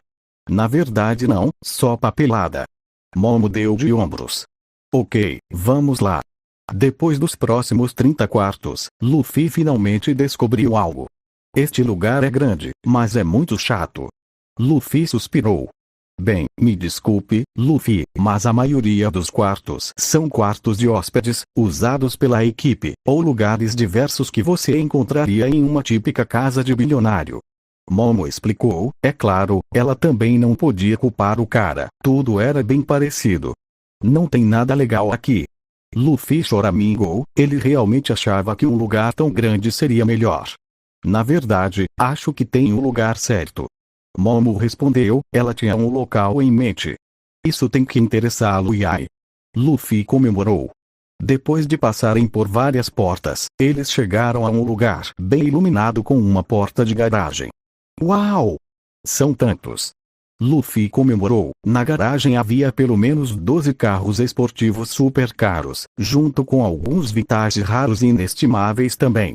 Speaker 2: Na verdade não, só papelada. Momo deu de ombros. Ok, vamos lá. Depois dos próximos 30 quartos, Luffy finalmente descobriu algo. Este lugar é grande, mas é muito chato. Luffy suspirou. Bem, me desculpe, Luffy, mas a maioria dos quartos são quartos de hóspedes, usados pela equipe, ou lugares diversos que você encontraria em uma típica casa de bilionário. Momo explicou. É claro, ela também não podia culpar o cara, tudo era bem parecido. Não tem nada legal aqui. Luffy choramingou, ele realmente achava que um lugar tão grande seria melhor. Na verdade, acho que tem um lugar certo. Momo respondeu, ela tinha um local em mente. Isso tem que interessá-lo, Yai. Luffy comemorou. Depois de passarem por várias portas, eles chegaram a um lugar bem iluminado com uma porta de garagem. Uau! São tantos! Luffy comemorou. Na garagem havia pelo menos 12 carros esportivos super caros, junto com alguns Vitage raros e inestimáveis também.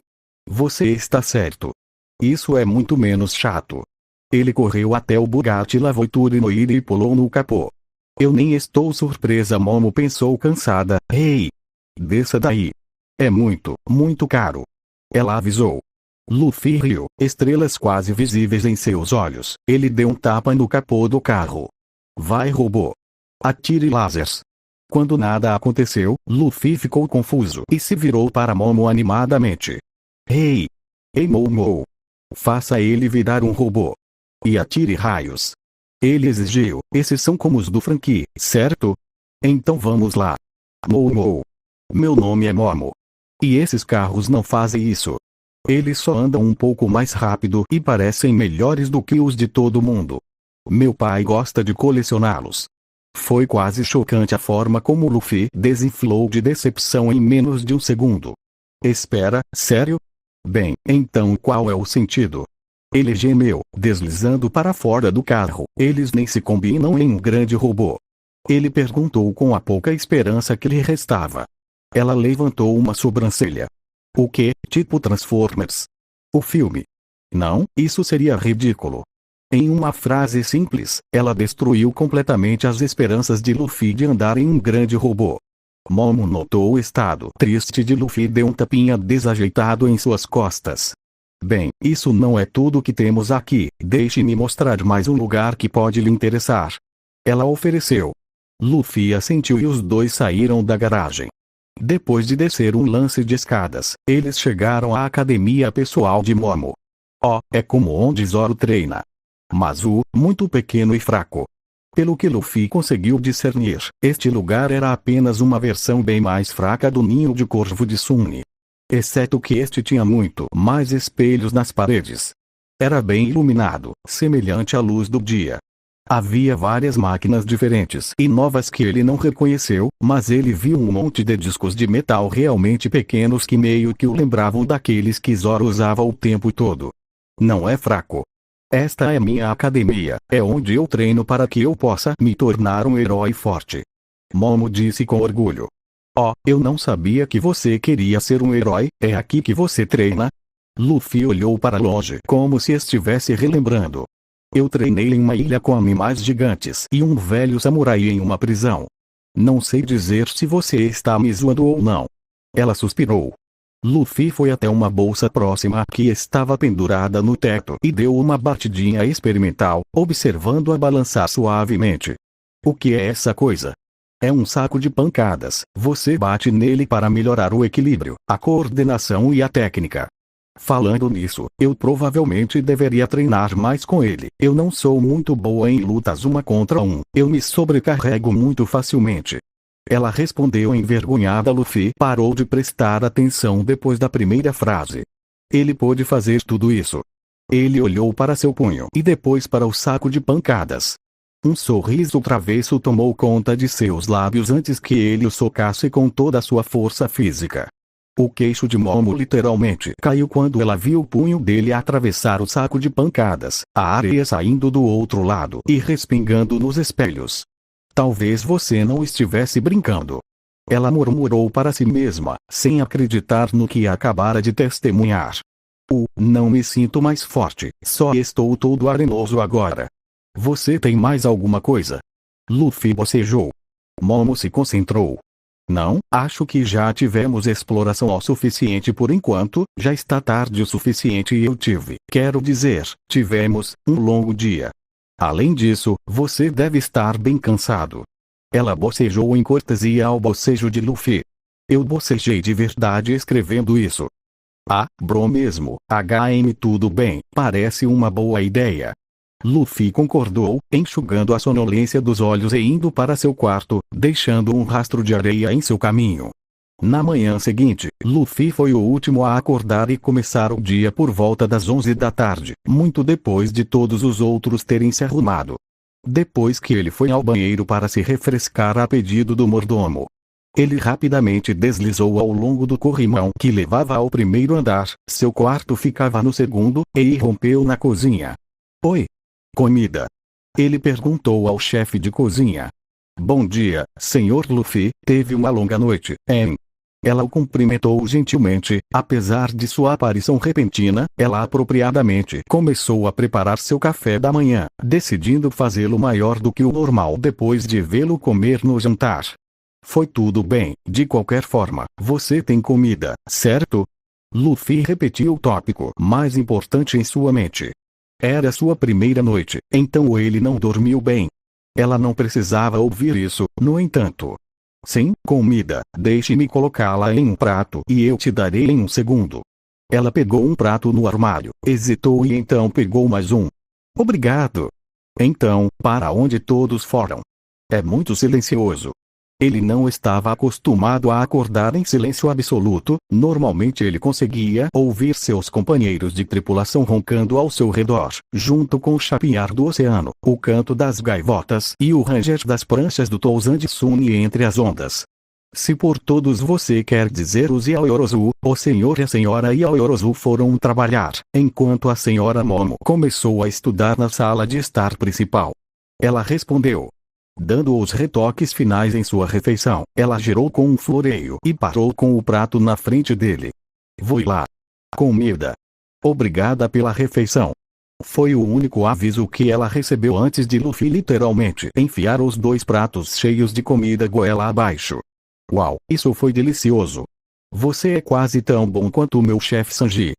Speaker 2: Você está certo. Isso é muito menos chato. Ele correu até o Bugatti La Voiture Noire e pulou no capô. Eu nem estou surpresa, Momo pensou cansada. Ei! Desça daí. É muito, muito caro. Ela avisou. Luffy riu, estrelas quase visíveis em seus olhos. Ele deu um tapa no capô do carro. Vai, robô. Atire lasers. Quando nada aconteceu, Luffy ficou confuso e se virou para Momo animadamente. Ei! Ei, Momo! Faça ele virar um robô. E atire raios. Ele exigiu. Esses são como os do Franky, certo? Então vamos lá. Momo. Meu nome é Momo. E esses carros não fazem isso. Eles só andam um pouco mais rápido e parecem melhores do que os de todo mundo. Meu pai gosta de colecioná-los. Foi quase chocante a forma como Luffy desinflou de decepção em menos de um segundo. Espera, sério? Bem, então qual é o sentido? Ele gemeu, deslizando para fora do carro. Eles nem se combinam em um grande robô. Ele perguntou com a pouca esperança que lhe restava. Ela levantou uma sobrancelha. O que, tipo Transformers? O filme? Não, isso seria ridículo. Em uma frase simples, ela destruiu completamente as esperanças de Luffy de andar em um grande robô. Momo notou o estado triste de Luffy e deu um tapinha desajeitado em suas costas. Bem, isso não é tudo que temos aqui, deixe-me mostrar mais um lugar que pode lhe interessar. Ela ofereceu. Luffy assentiu e os dois saíram da garagem. Depois de descer um lance de escadas, eles chegaram à academia pessoal de Momo. Oh, é como onde Zoro treina. Mas muito pequeno e fraco. Pelo que Luffy conseguiu discernir, este lugar era apenas uma versão bem mais fraca do ninho de corvo de Sunny. Exceto que este tinha muito mais espelhos nas paredes. Era bem iluminado, semelhante à luz do dia. Havia várias máquinas diferentes e novas que ele não reconheceu, mas ele viu um monte de discos de metal realmente pequenos que meio que o lembravam daqueles que Zoro usava o tempo todo. Não é fraco. Esta é minha academia, é onde eu treino para que eu possa me tornar um herói forte. Momo disse com orgulho. Oh, eu não sabia que você queria ser um herói, é aqui que você treina? Luffy olhou para longe como se estivesse relembrando. Eu treinei em uma ilha com animais gigantes e um velho samurai em uma prisão. Não sei dizer se você está me zoando ou não. Ela suspirou. Luffy foi até uma bolsa próxima que estava pendurada no teto e deu uma batidinha experimental, observando-a balançar suavemente. O que é essa coisa? É um saco de pancadas. Você bate nele para melhorar o equilíbrio, a coordenação e a técnica. Falando nisso, eu provavelmente deveria treinar mais com ele. Eu não sou muito boa em lutas 1 contra 1. Eu me sobrecarrego muito facilmente. Ela respondeu envergonhada. Luffy parou de prestar atenção depois da primeira frase. Ele pôde fazer tudo isso. Ele olhou para seu punho e depois para o saco de pancadas. Um sorriso travesso tomou conta de seus lábios antes que ele o socasse com toda a sua força física. O queixo de Momo literalmente caiu quando ela viu o punho dele atravessar o saco de pancadas, a areia saindo do outro lado e respingando nos espelhos. Talvez você não estivesse brincando. Ela murmurou para si mesma, sem acreditar no que acabara de testemunhar. Não me sinto mais forte, só estou todo arenoso agora. Você tem mais alguma coisa? Luffy bocejou. Momo se concentrou. Não, acho que já tivemos exploração o suficiente por enquanto, já está tarde o suficiente e quero dizer, tivemos, um longo dia. Além disso, você deve estar bem cansado. Ela bocejou em cortesia ao bocejo de Luffy. Eu bocejei de verdade escrevendo isso. Ah, bro mesmo, tudo bem, parece uma boa ideia. Luffy concordou, enxugando a sonolência dos olhos e indo para seu quarto, deixando um rastro de areia em seu caminho. Na manhã seguinte, Luffy foi o último a acordar e começar o dia por volta das 11 da tarde, muito depois de todos os outros terem se arrumado. Depois que ele foi ao banheiro para se refrescar a pedido do mordomo, ele rapidamente deslizou ao longo do corrimão que levava ao primeiro andar, seu quarto ficava no segundo, e irrompeu na cozinha. Oi. Comida? Ele perguntou ao chefe de cozinha. Bom dia, senhor Luffy, teve uma longa noite, hein? Ela o cumprimentou gentilmente, apesar de sua aparição repentina, ela apropriadamente começou a preparar seu café da manhã, decidindo fazê-lo maior do que o normal depois de vê-lo comer no jantar. Foi tudo bem, de qualquer forma, você tem comida, certo? Luffy repetiu o tópico mais importante em sua mente. Era sua primeira noite, então ele não dormiu bem. Ela não precisava ouvir isso, no entanto. Sim, comida, deixe-me colocá-la em um prato e eu te darei em um segundo. Ela pegou um prato no armário, hesitou e então pegou mais um. Obrigado. Então, para onde todos foram? É muito silencioso. Ele não estava acostumado a acordar em silêncio absoluto, normalmente ele conseguia ouvir seus companheiros de tripulação roncando ao seu redor, junto com o chapear do oceano, o canto das gaivotas e o ranger das pranchas do Touzan Suni entre as ondas. Se por todos você quer dizer os Yaoyorozu, o senhor e a senhora Yaoyorozu foram trabalhar, enquanto a senhora Momo começou a estudar na sala de estar principal. Ela respondeu. Dando os retoques finais em sua refeição, ela girou com um floreio e parou com o prato na frente dele. Vou lá. Comida. Obrigada pela refeição. Foi o único aviso que ela recebeu antes de Luffy literalmente enfiar os 2 pratos cheios de comida goela abaixo. Uau, isso foi delicioso. Você é quase tão bom quanto o meu chefe Sanji.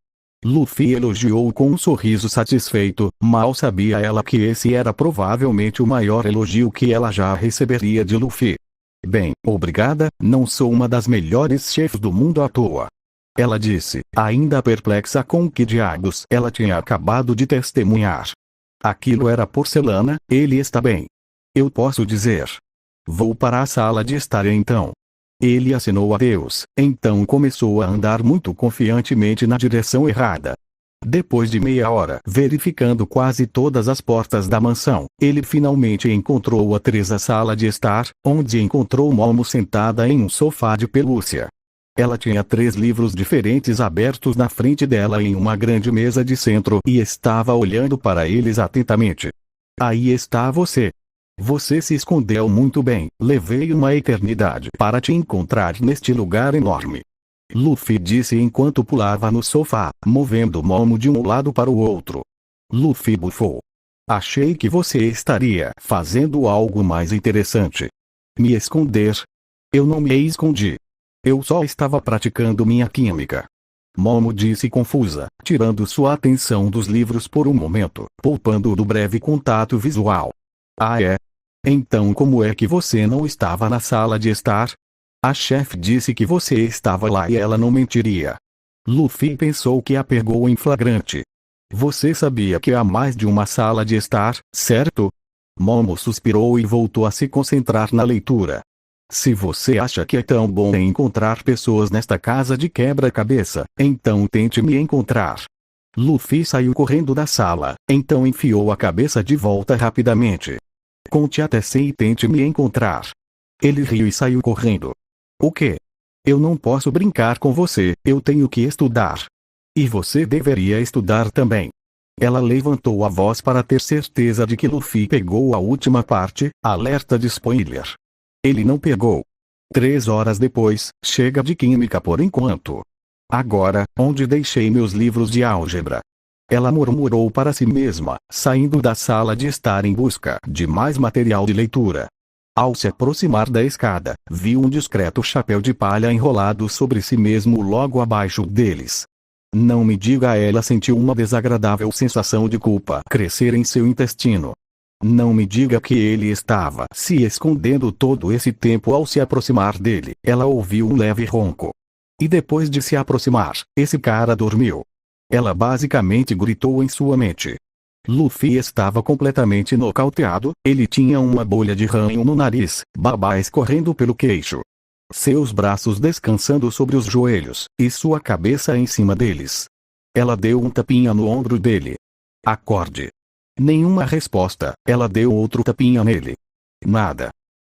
Speaker 2: Luffy elogiou com um sorriso satisfeito, mal sabia ela que esse era provavelmente o maior elogio que ela já receberia de Luffy. Bem, obrigada, não sou uma das melhores chefes do mundo à toa. Ela disse, ainda perplexa com o que diabos ela tinha acabado de testemunhar. Aquilo era porcelana, ele está bem. Eu posso dizer. Vou para a sala de estar então. Ele acenou adeus, então começou a andar muito confiantemente na direção errada. Depois de meia hora verificando quase todas as portas da mansão, ele finalmente encontrou a Teresa sala de estar, onde encontrou Momo sentada em um sofá de pelúcia. Ela tinha 3 livros diferentes abertos na frente dela em uma grande mesa de centro e estava olhando para eles atentamente. Aí está você. Você se escondeu muito bem, levei uma eternidade para te encontrar neste lugar enorme. Luffy disse enquanto pulava no sofá, movendo Momo de um lado para o outro. Luffy bufou. Achei que você estaria fazendo algo mais interessante. Me esconder? Eu não me escondi. Eu só estava praticando minha química. Momo disse confusa, tirando sua atenção dos livros por um momento, poupando-o do breve contato visual. Ah é? Então como é que você não estava na sala de estar? A chefe disse que você estava lá e ela não mentiria. Luffy pensou que a pegou em flagrante. Você sabia que há mais de uma sala de estar, certo? Momo suspirou e voltou a se concentrar na leitura. Se você acha que é tão bom encontrar pessoas nesta casa de quebra-cabeça, então tente me encontrar. Luffy saiu correndo da sala, então enfiou a cabeça de volta rapidamente. Conte até 100 e tente me encontrar. Ele riu e saiu correndo. O quê? Eu não posso brincar com você, eu tenho que estudar. E você deveria estudar também. Ela levantou a voz para ter certeza de que Luffy pegou a última parte, alerta de spoiler. Ele não pegou. 3 horas depois, chega de química por enquanto. Agora, onde deixei meus livros de álgebra? Ela murmurou para si mesma, saindo da sala de estar em busca de mais material de leitura. Ao se aproximar da escada, viu um discreto chapéu de palha enrolado sobre si mesmo logo abaixo deles. Não me diga, ela sentiu uma desagradável sensação de culpa crescer em seu intestino. Não me diga que ele estava se escondendo todo esse tempo. Ao se aproximar dele, ela ouviu um leve ronco. E depois de se aproximar, esse cara dormiu. Ela basicamente gritou em sua mente. Luffy estava completamente nocauteado, ele tinha uma bolha de ranho no nariz, baba escorrendo pelo queixo. Seus braços descansando sobre os joelhos, e sua cabeça em cima deles. Ela deu um tapinha no ombro dele. Acorde. Nenhuma resposta, ela deu outro tapinha nele. Nada.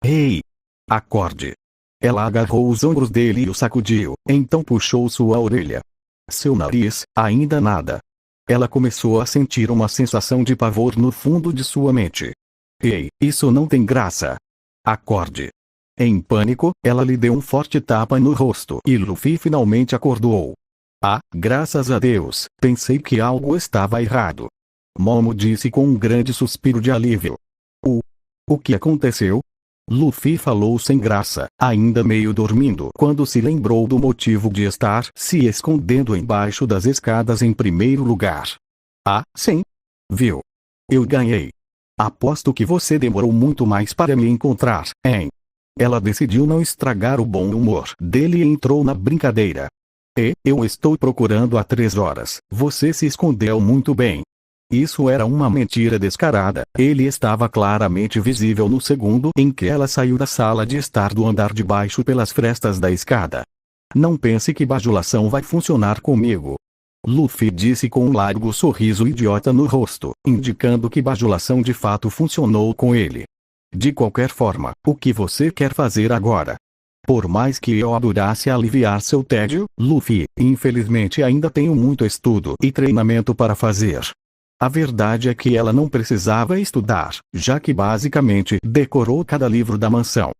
Speaker 2: Ei! Acorde. Ela agarrou os ombros dele e o sacudiu, então puxou sua orelha. Seu nariz, ainda nada. Ela começou a sentir uma sensação de pavor no fundo de sua mente. Ei, isso não tem graça. Acorde. Em pânico, ela lhe deu um forte tapa no rosto e Luffy finalmente acordou. Ah, graças a Deus, pensei que algo estava errado. Momo disse com um grande suspiro de alívio. O que aconteceu? Luffy falou sem graça, ainda meio dormindo, quando se lembrou do motivo de estar se escondendo embaixo das escadas em primeiro lugar. Ah, sim. Viu? Eu ganhei. Aposto que você demorou muito mais para me encontrar, hein? Ela decidiu não estragar o bom humor dele e entrou na brincadeira. Eu estou procurando há 3 horas, você se escondeu muito bem. Isso era uma mentira descarada, ele estava claramente visível no segundo em que ela saiu da sala de estar do andar de baixo pelas frestas da escada. Não pense que bajulação vai funcionar comigo. Luffy disse com um largo sorriso idiota no rosto, indicando que bajulação de fato funcionou com ele. De qualquer forma, o que você quer fazer agora? Por mais que eu adorasse aliviar seu tédio, Luffy, infelizmente ainda tenho muito estudo e treinamento para fazer. A verdade é que ela não precisava estudar, já que basicamente decorou cada livro da mansão.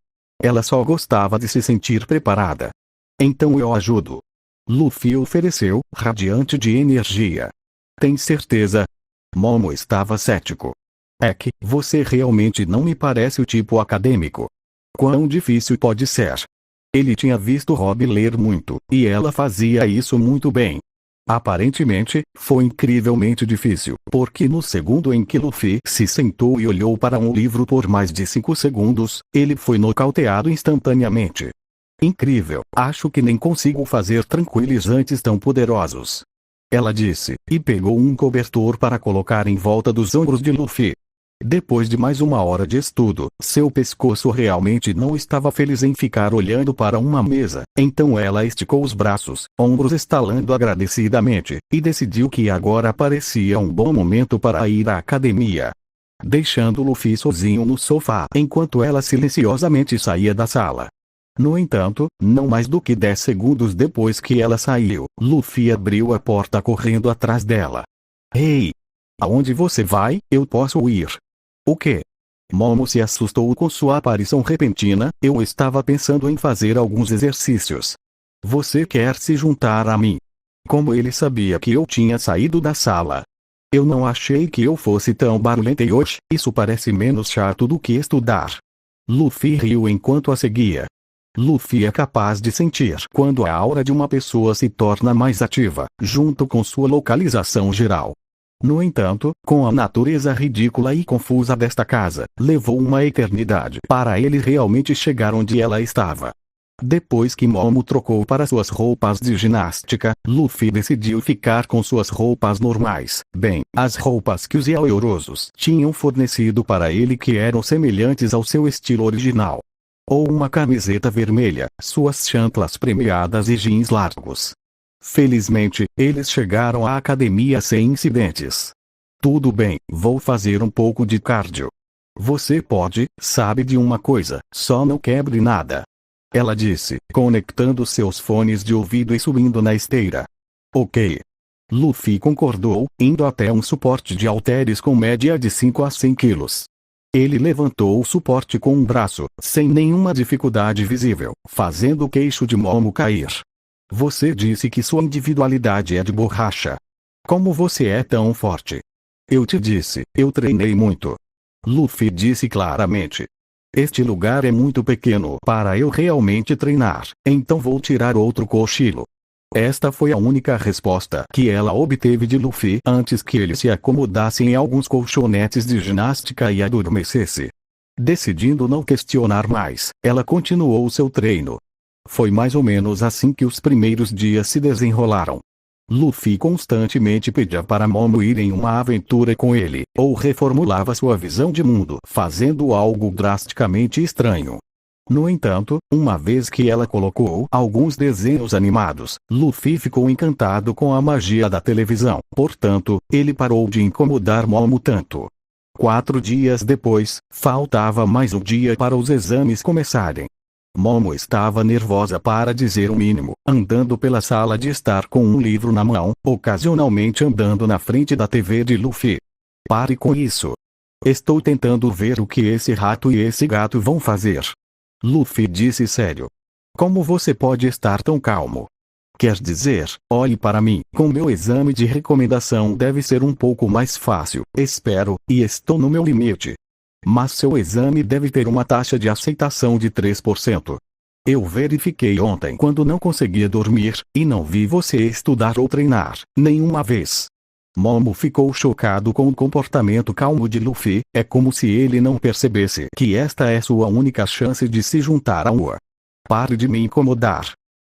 Speaker 2: Ela só gostava de se sentir preparada. Então eu ajudo. Luffy ofereceu, radiante de energia. Tem certeza? Momo estava cético. É que, você realmente não me parece o tipo acadêmico. Quão difícil pode ser? Ele tinha visto Rob ler muito, e ela fazia isso muito bem. Aparentemente, foi incrivelmente difícil, porque no segundo em que Luffy se sentou e olhou para um livro por mais de 5 segundos, ele foi nocauteado instantaneamente. Incrível, acho que nem consigo fazer tranquilizantes tão poderosos. Ela disse, e pegou um cobertor para colocar em volta dos ombros de Luffy. Depois de mais 1 hora de estudo, seu pescoço realmente não estava feliz em ficar olhando para uma mesa, então ela esticou os braços, ombros estalando agradecidamente, e decidiu que agora parecia um bom momento para ir à academia. Deixando Luffy sozinho no sofá enquanto ela silenciosamente saía da sala. No entanto, não mais do que 10 segundos depois que ela saiu, Luffy abriu a porta correndo atrás dela. Ei! Aonde você vai? Eu posso ir. O quê? Momo se assustou com sua aparição repentina. Eu estava pensando em fazer alguns exercícios. Você quer se juntar a mim? Como ele sabia que eu tinha saído da sala? Eu não achei que eu fosse tão barulhenta e hoje, isso parece menos chato do que estudar. Luffy riu enquanto a seguia. Luffy é capaz de sentir quando a aura de uma pessoa se torna mais ativa, junto com sua localização geral. No entanto, com a natureza ridícula e confusa desta casa, levou uma eternidade para ele realmente chegar onde ela estava. Depois que Momo trocou para suas roupas de ginástica, Luffy decidiu ficar com suas roupas normais, bem, as roupas que os Yaoyorosos tinham fornecido para ele que eram semelhantes ao seu estilo original. Ou uma camiseta vermelha, suas chantlas premiadas e jeans largos. Felizmente, eles chegaram à academia sem incidentes. Tudo bem, vou fazer um pouco de cardio. Você pode, sabe de uma coisa, só não quebre nada. Ela disse, conectando seus fones de ouvido e subindo na esteira. Ok. Luffy concordou, indo até um suporte de halteres com média de 5 a 100 quilos. Ele levantou o suporte com um braço, sem nenhuma dificuldade visível, fazendo o queixo de Momo cair. Você disse que sua individualidade é de borracha. Como você é tão forte? Eu te disse, eu treinei muito. Luffy disse claramente. Este lugar é muito pequeno para eu realmente treinar, então vou tirar outro cochilo. Esta foi a única resposta que ela obteve de Luffy antes que ele se acomodasse em alguns colchonetes de ginástica e adormecesse. Decidindo não questionar mais, ela continuou seu treino. Foi mais ou menos assim que os primeiros dias se desenrolaram. Luffy constantemente pedia para Momo ir em uma aventura com ele, ou reformulava sua visão de mundo fazendo algo drasticamente estranho. No entanto, uma vez que ela colocou alguns desenhos animados, Luffy ficou encantado com a magia da televisão, portanto, ele parou de incomodar Momo tanto. 4 dias depois, faltava mais um dia para os exames começarem. Momo estava nervosa para dizer o mínimo, andando pela sala de estar com um livro na mão, ocasionalmente andando na frente da TV de Luffy. Pare com isso. Estou tentando ver o que esse rato e esse gato vão fazer. Luffy disse sério. Como você pode estar tão calmo? Quer dizer, olhe para mim, com meu exame de recomendação deve ser um pouco mais fácil, espero, e estou no meu limite. Mas seu exame deve ter uma taxa de aceitação de 3%. Eu verifiquei ontem quando não conseguia dormir, e não vi você estudar ou treinar, nenhuma vez. Momo ficou chocado com o comportamento calmo de Luffy, é como se ele não percebesse que esta é sua única chance de se juntar a Ua. Pare de me incomodar.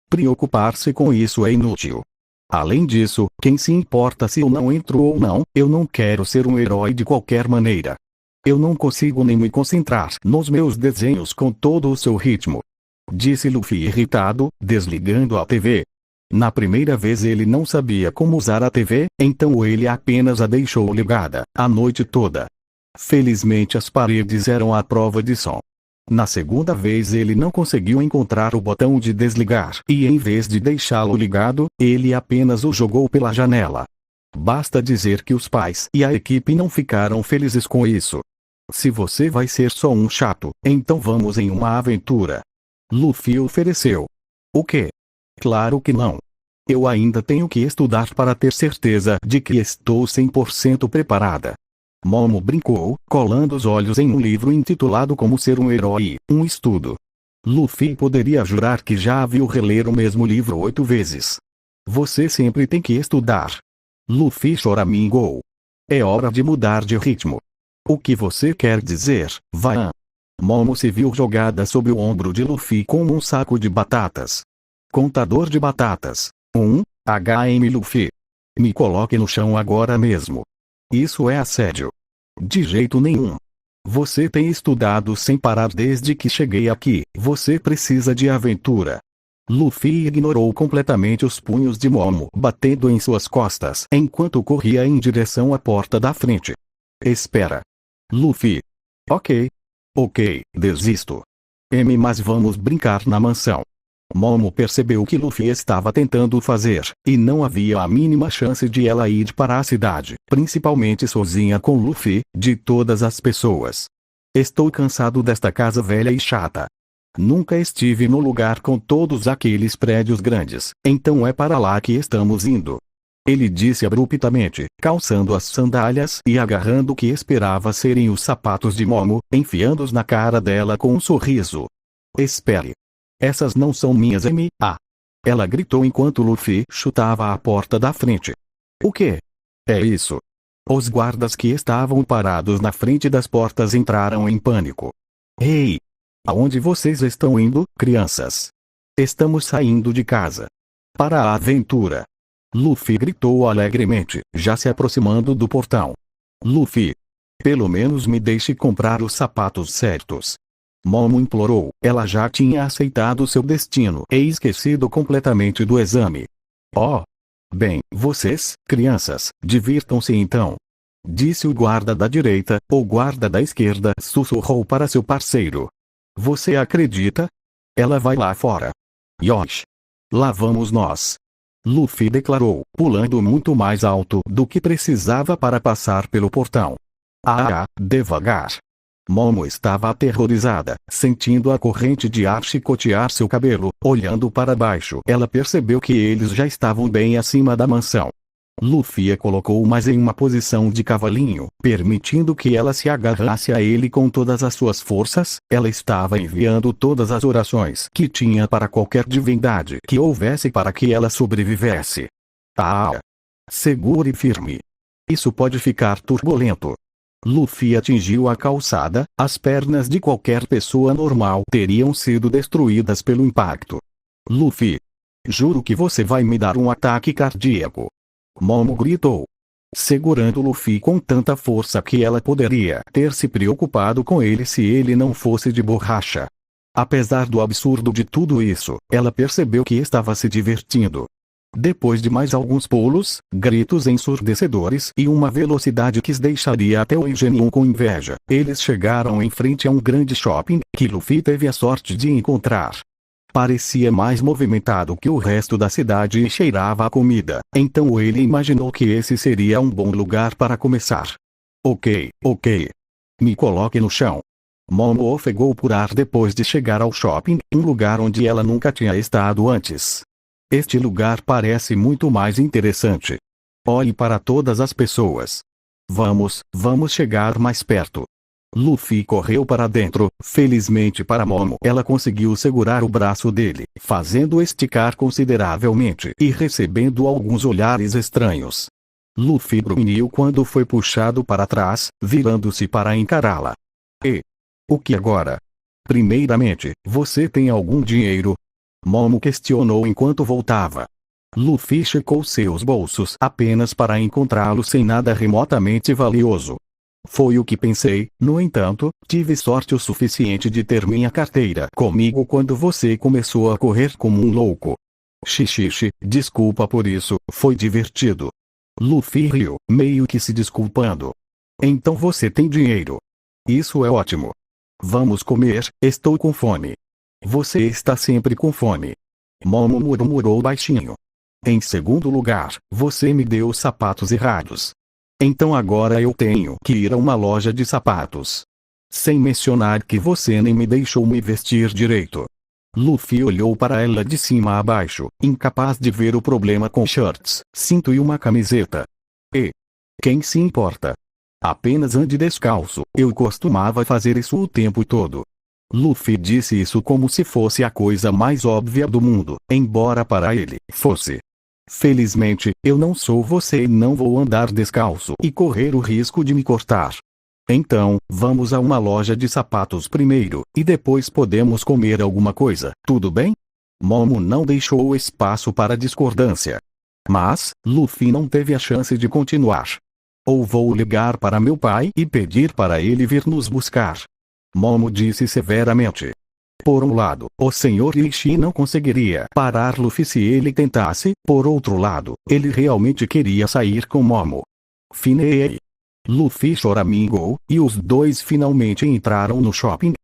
Speaker 2: Preocupar-se com isso é inútil. Além disso, quem se importa se eu não entro ou não, eu não quero ser um herói de qualquer maneira. Eu não consigo nem me concentrar nos meus desenhos com todo o seu ritmo. Disse Luffy irritado, desligando a TV. Na primeira vez ele não sabia como usar a TV, então ele apenas a deixou ligada, a noite toda. Felizmente as paredes eram à prova de som. Na segunda vez ele não conseguiu encontrar o botão de desligar, e em vez de deixá-lo ligado, ele apenas o jogou pela janela. Basta dizer que os pais e a equipe não ficaram felizes com isso. Se você vai ser só um chato, então vamos em uma aventura. Luffy ofereceu. O quê? Claro que não. Eu ainda tenho que estudar para ter certeza de que estou 100% preparada. Momo brincou, colando os olhos em um livro intitulado Como Ser um Herói, um estudo. Luffy poderia jurar que já viu reler o mesmo livro 8 vezes. Você sempre tem que estudar. Luffy choramingou. É hora de mudar de ritmo. O que você quer dizer, Vaan? Momo se viu jogada sobre o ombro de Luffy como um saco de batatas. Contador de batatas. 1, HM Luffy. Me coloque no chão agora mesmo. Isso é assédio. De jeito nenhum. Você tem estudado sem parar desde que cheguei aqui, você precisa de aventura. Luffy ignorou completamente os punhos de Momo batendo em suas costas enquanto corria em direção à porta da frente. Espera. Luffy. Ok, desisto. Mas vamos brincar na mansão. Momo percebeu que Luffy estava tentando fazer, e não havia a mínima chance de ela ir para a cidade, principalmente sozinha com Luffy, de todas as pessoas. Estou cansado desta casa velha e chata. Nunca estive no lugar com todos aqueles prédios grandes, então é para lá que estamos indo. Ele disse abruptamente, calçando as sandálias e agarrando o que esperava serem os sapatos de Momo, enfiando-os na cara dela com um sorriso. Espere. Essas não são minhas Ela gritou enquanto Luffy chutava a porta da frente. O quê? É isso. Os guardas que estavam parados na frente das portas entraram em pânico. Ei! Aonde vocês estão indo, crianças? Estamos saindo de casa. Para a aventura. Luffy gritou alegremente, já se aproximando do portão. Luffy! Pelo menos me deixe comprar os sapatos certos. Momo implorou, ela já tinha aceitado seu destino e esquecido completamente do exame. Oh! Bem, vocês, crianças, divirtam-se então. Disse o guarda da direita, o guarda da esquerda sussurrou para seu parceiro. Você acredita? Ela vai lá fora. Yosh! Lá vamos nós. Luffy declarou, pulando muito mais alto do que precisava para passar pelo portão. Devagar. Momo estava aterrorizada, sentindo a corrente de ar chicotear seu cabelo. Olhando para baixo, ela percebeu que eles já estavam bem acima da mansão. Luffy a colocou mais em uma posição de cavalinho, permitindo que ela se agarrasse a ele com todas as suas forças. Ela estava enviando todas as orações que tinha para qualquer divindade que houvesse para que ela sobrevivesse. Ah! Segure firme. Isso pode ficar turbulento. Luffy atingiu a calçada, as pernas de qualquer pessoa normal teriam sido destruídas pelo impacto. Luffy! Juro que você vai me dar um ataque cardíaco. Momo gritou, segurando Luffy com tanta força que ela poderia ter se preocupado com ele se ele não fosse de borracha. Apesar do absurdo de tudo isso, ela percebeu que estava se divertindo. Depois de mais alguns pulos, gritos ensurdecedores e uma velocidade que os deixaria até o Engenhão com inveja, eles chegaram em frente a um grande shopping que Luffy teve a sorte de encontrar. Parecia mais movimentado que o resto da cidade e cheirava a comida, então ele imaginou que esse seria um bom lugar para começar. Ok. Me coloque no chão. Momo ofegou por ar depois de chegar ao shopping, um lugar onde ela nunca tinha estado antes. Este lugar parece muito mais interessante. Olhe para todas as pessoas. Vamos chegar mais perto. Luffy correu para dentro. Felizmente para Momo, ela conseguiu segurar o braço dele, fazendo esticar consideravelmente e recebendo alguns olhares estranhos. Luffy grunhiu quando foi puxado para trás, virando-se para encará-la. E o que agora? Primeiramente, você tem algum dinheiro? Momo questionou enquanto voltava. Luffy checou seus bolsos apenas para encontrá-lo sem nada remotamente valioso. Foi o que pensei, no entanto, tive sorte o suficiente de ter minha carteira comigo quando você começou a correr como um louco. Xixi, desculpa por isso, foi divertido. Luffy riu, meio que se desculpando. Então você tem dinheiro. Isso é ótimo. Vamos comer, estou com fome. Você está sempre com fome. Momo murmurou baixinho. Em segundo lugar, você me deu os sapatos errados. Então agora eu tenho que ir a uma loja de sapatos. Sem mencionar que você nem me deixou me vestir direito. Luffy olhou para ela de cima a baixo, incapaz de ver o problema com shorts, cinto e uma camiseta. E quem se importa? Apenas ande descalço, eu costumava fazer isso o tempo todo. Luffy disse isso como se fosse a coisa mais óbvia do mundo, embora para ele fosse. Felizmente, eu não sou você e não vou andar descalço e correr o risco de me cortar. Então, vamos a uma loja de sapatos primeiro, e depois podemos comer alguma coisa, tudo bem? Momo não deixou espaço para discordância. Mas, Luffy não teve a chance de continuar. Ou vou ligar para meu pai e pedir para ele vir nos buscar. Momo disse severamente. Por um lado, o Sr. Ishii não conseguiria parar Luffy se ele tentasse, por outro lado, ele realmente queria sair com Momo. Finei. Luffy choramingou, e os dois finalmente entraram no shopping.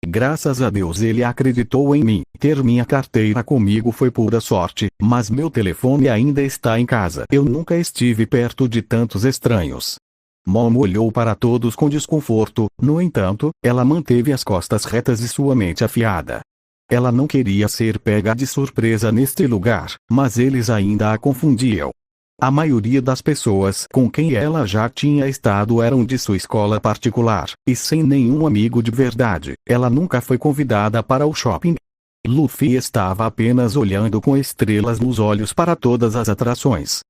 Speaker 2: Graças a Deus ele acreditou em mim. Ter minha carteira comigo foi pura sorte, mas meu telefone ainda está em casa. Eu nunca estive perto de tantos estranhos. Momo olhou para todos com desconforto, no entanto, ela manteve as costas retas e sua mente afiada. Ela não queria ser pega de surpresa neste lugar, mas eles ainda a confundiam. A maioria das pessoas com quem ela já tinha estado eram de sua escola particular, e sem nenhum amigo de verdade, ela nunca foi convidada para o shopping. Luffy estava apenas olhando com estrelas nos olhos para todas as atrações.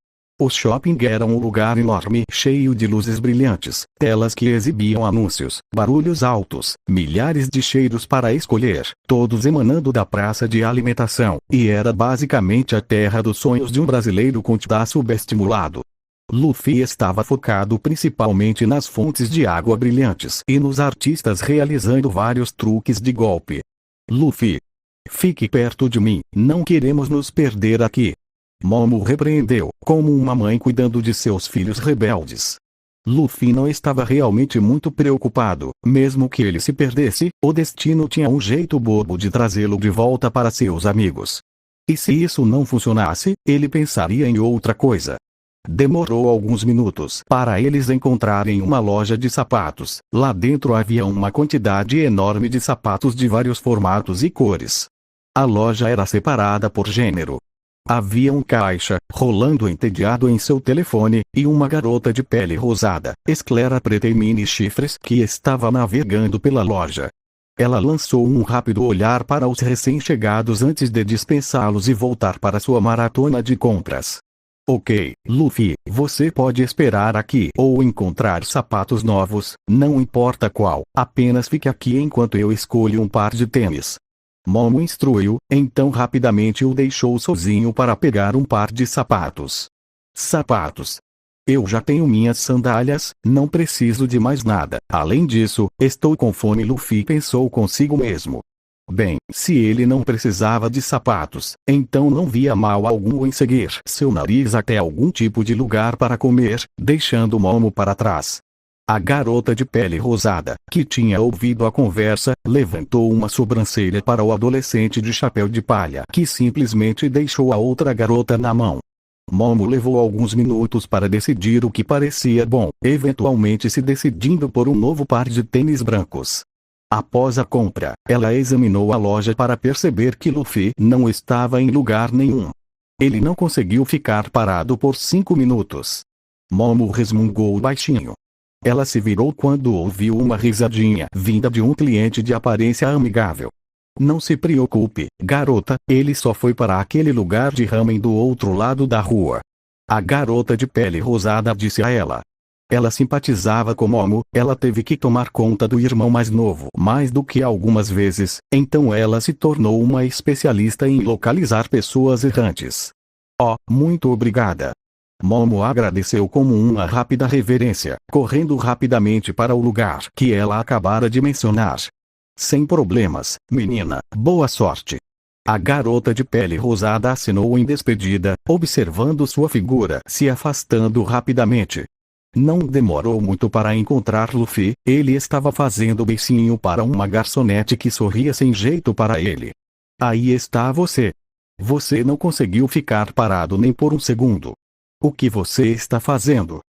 Speaker 2: O shopping era um lugar enorme, cheio de luzes brilhantes, telas que exibiam anúncios, barulhos altos, milhares de cheiros para escolher, todos emanando da praça de alimentação, e era basicamente a terra dos sonhos de um brasileiro subestimulado. Luffy estava focado principalmente nas fontes de água brilhantes e nos artistas realizando vários truques de golpe. Luffy, fique perto de mim, não queremos nos perder aqui. Momo repreendeu, como uma mãe cuidando de seus filhos rebeldes. Luffy não estava realmente muito preocupado, mesmo que ele se perdesse, o destino tinha um jeito bobo de trazê-lo de volta para seus amigos. E se isso não funcionasse, ele pensaria em outra coisa. Demorou alguns minutos para eles encontrarem uma loja de sapatos. Lá dentro havia uma quantidade enorme de sapatos de vários formatos e cores. A loja era separada por gênero. Havia um caixa, rolando entediado em seu telefone, e uma garota de pele rosada, esclera preta e mini chifres que estava navegando pela loja. Ela lançou um rápido olhar para os recém-chegados antes de dispensá-los e voltar para sua maratona de compras. Ok, Luffy, você pode esperar aqui ou encontrar sapatos novos, não importa qual, apenas fique aqui enquanto eu escolho um par de tênis. Momo instruiu, então rapidamente o deixou sozinho para pegar um par de sapatos. Sapatos. Eu já tenho minhas sandálias, não preciso de mais nada. Além disso, estou com fome. Luffy pensou consigo mesmo. Bem, se ele não precisava de sapatos, então não via mal algum em seguir seu nariz até algum tipo de lugar para comer, deixando Momo para trás. A garota de pele rosada, que tinha ouvido a conversa, levantou uma sobrancelha para o adolescente de chapéu de palha, que simplesmente deixou a outra garota na mão. Momo levou alguns minutos para decidir o que parecia bom, eventualmente se decidindo por um novo par de tênis brancos. Após a compra, ela examinou a loja para perceber que Luffy não estava em lugar nenhum. Ele não conseguiu ficar parado por 5 minutos. Momo resmungou baixinho. Ela se virou quando ouviu uma risadinha vinda de um cliente de aparência amigável. Não se preocupe, garota, ele só foi para aquele lugar de ramen do outro lado da rua. A garota de pele rosada disse a ela. Ela simpatizava com Momo, ela teve que tomar conta do irmão mais novo mais do que algumas vezes, então ela se tornou uma especialista em localizar pessoas errantes. Oh, muito obrigada. Momo agradeceu como uma rápida reverência, correndo rapidamente para o lugar que ela acabara de mencionar. Sem problemas, menina, boa sorte. A garota de pele rosada assinou em despedida, observando sua figura se afastando rapidamente. Não demorou muito para encontrar Luffy, ele estava fazendo beicinho para uma garçonete que sorria sem jeito para ele. Aí está você. Você não conseguiu ficar parado nem por um segundo. O que você está fazendo?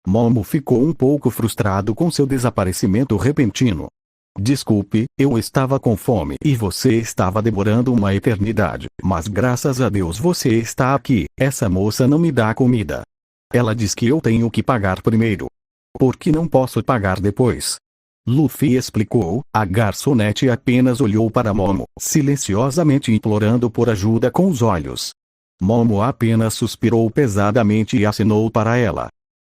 Speaker 2: Momo ficou um pouco frustrado com seu desaparecimento repentino. Desculpe, eu estava com fome e você estava demorando uma eternidade, mas graças a Deus você está aqui. Essa moça não me dá comida. Ela diz que eu tenho que pagar primeiro. Por que não posso pagar depois? Luffy explicou. A garçonete apenas olhou para Momo, silenciosamente implorando por ajuda com os olhos. Momo apenas suspirou pesadamente e assinou para ela.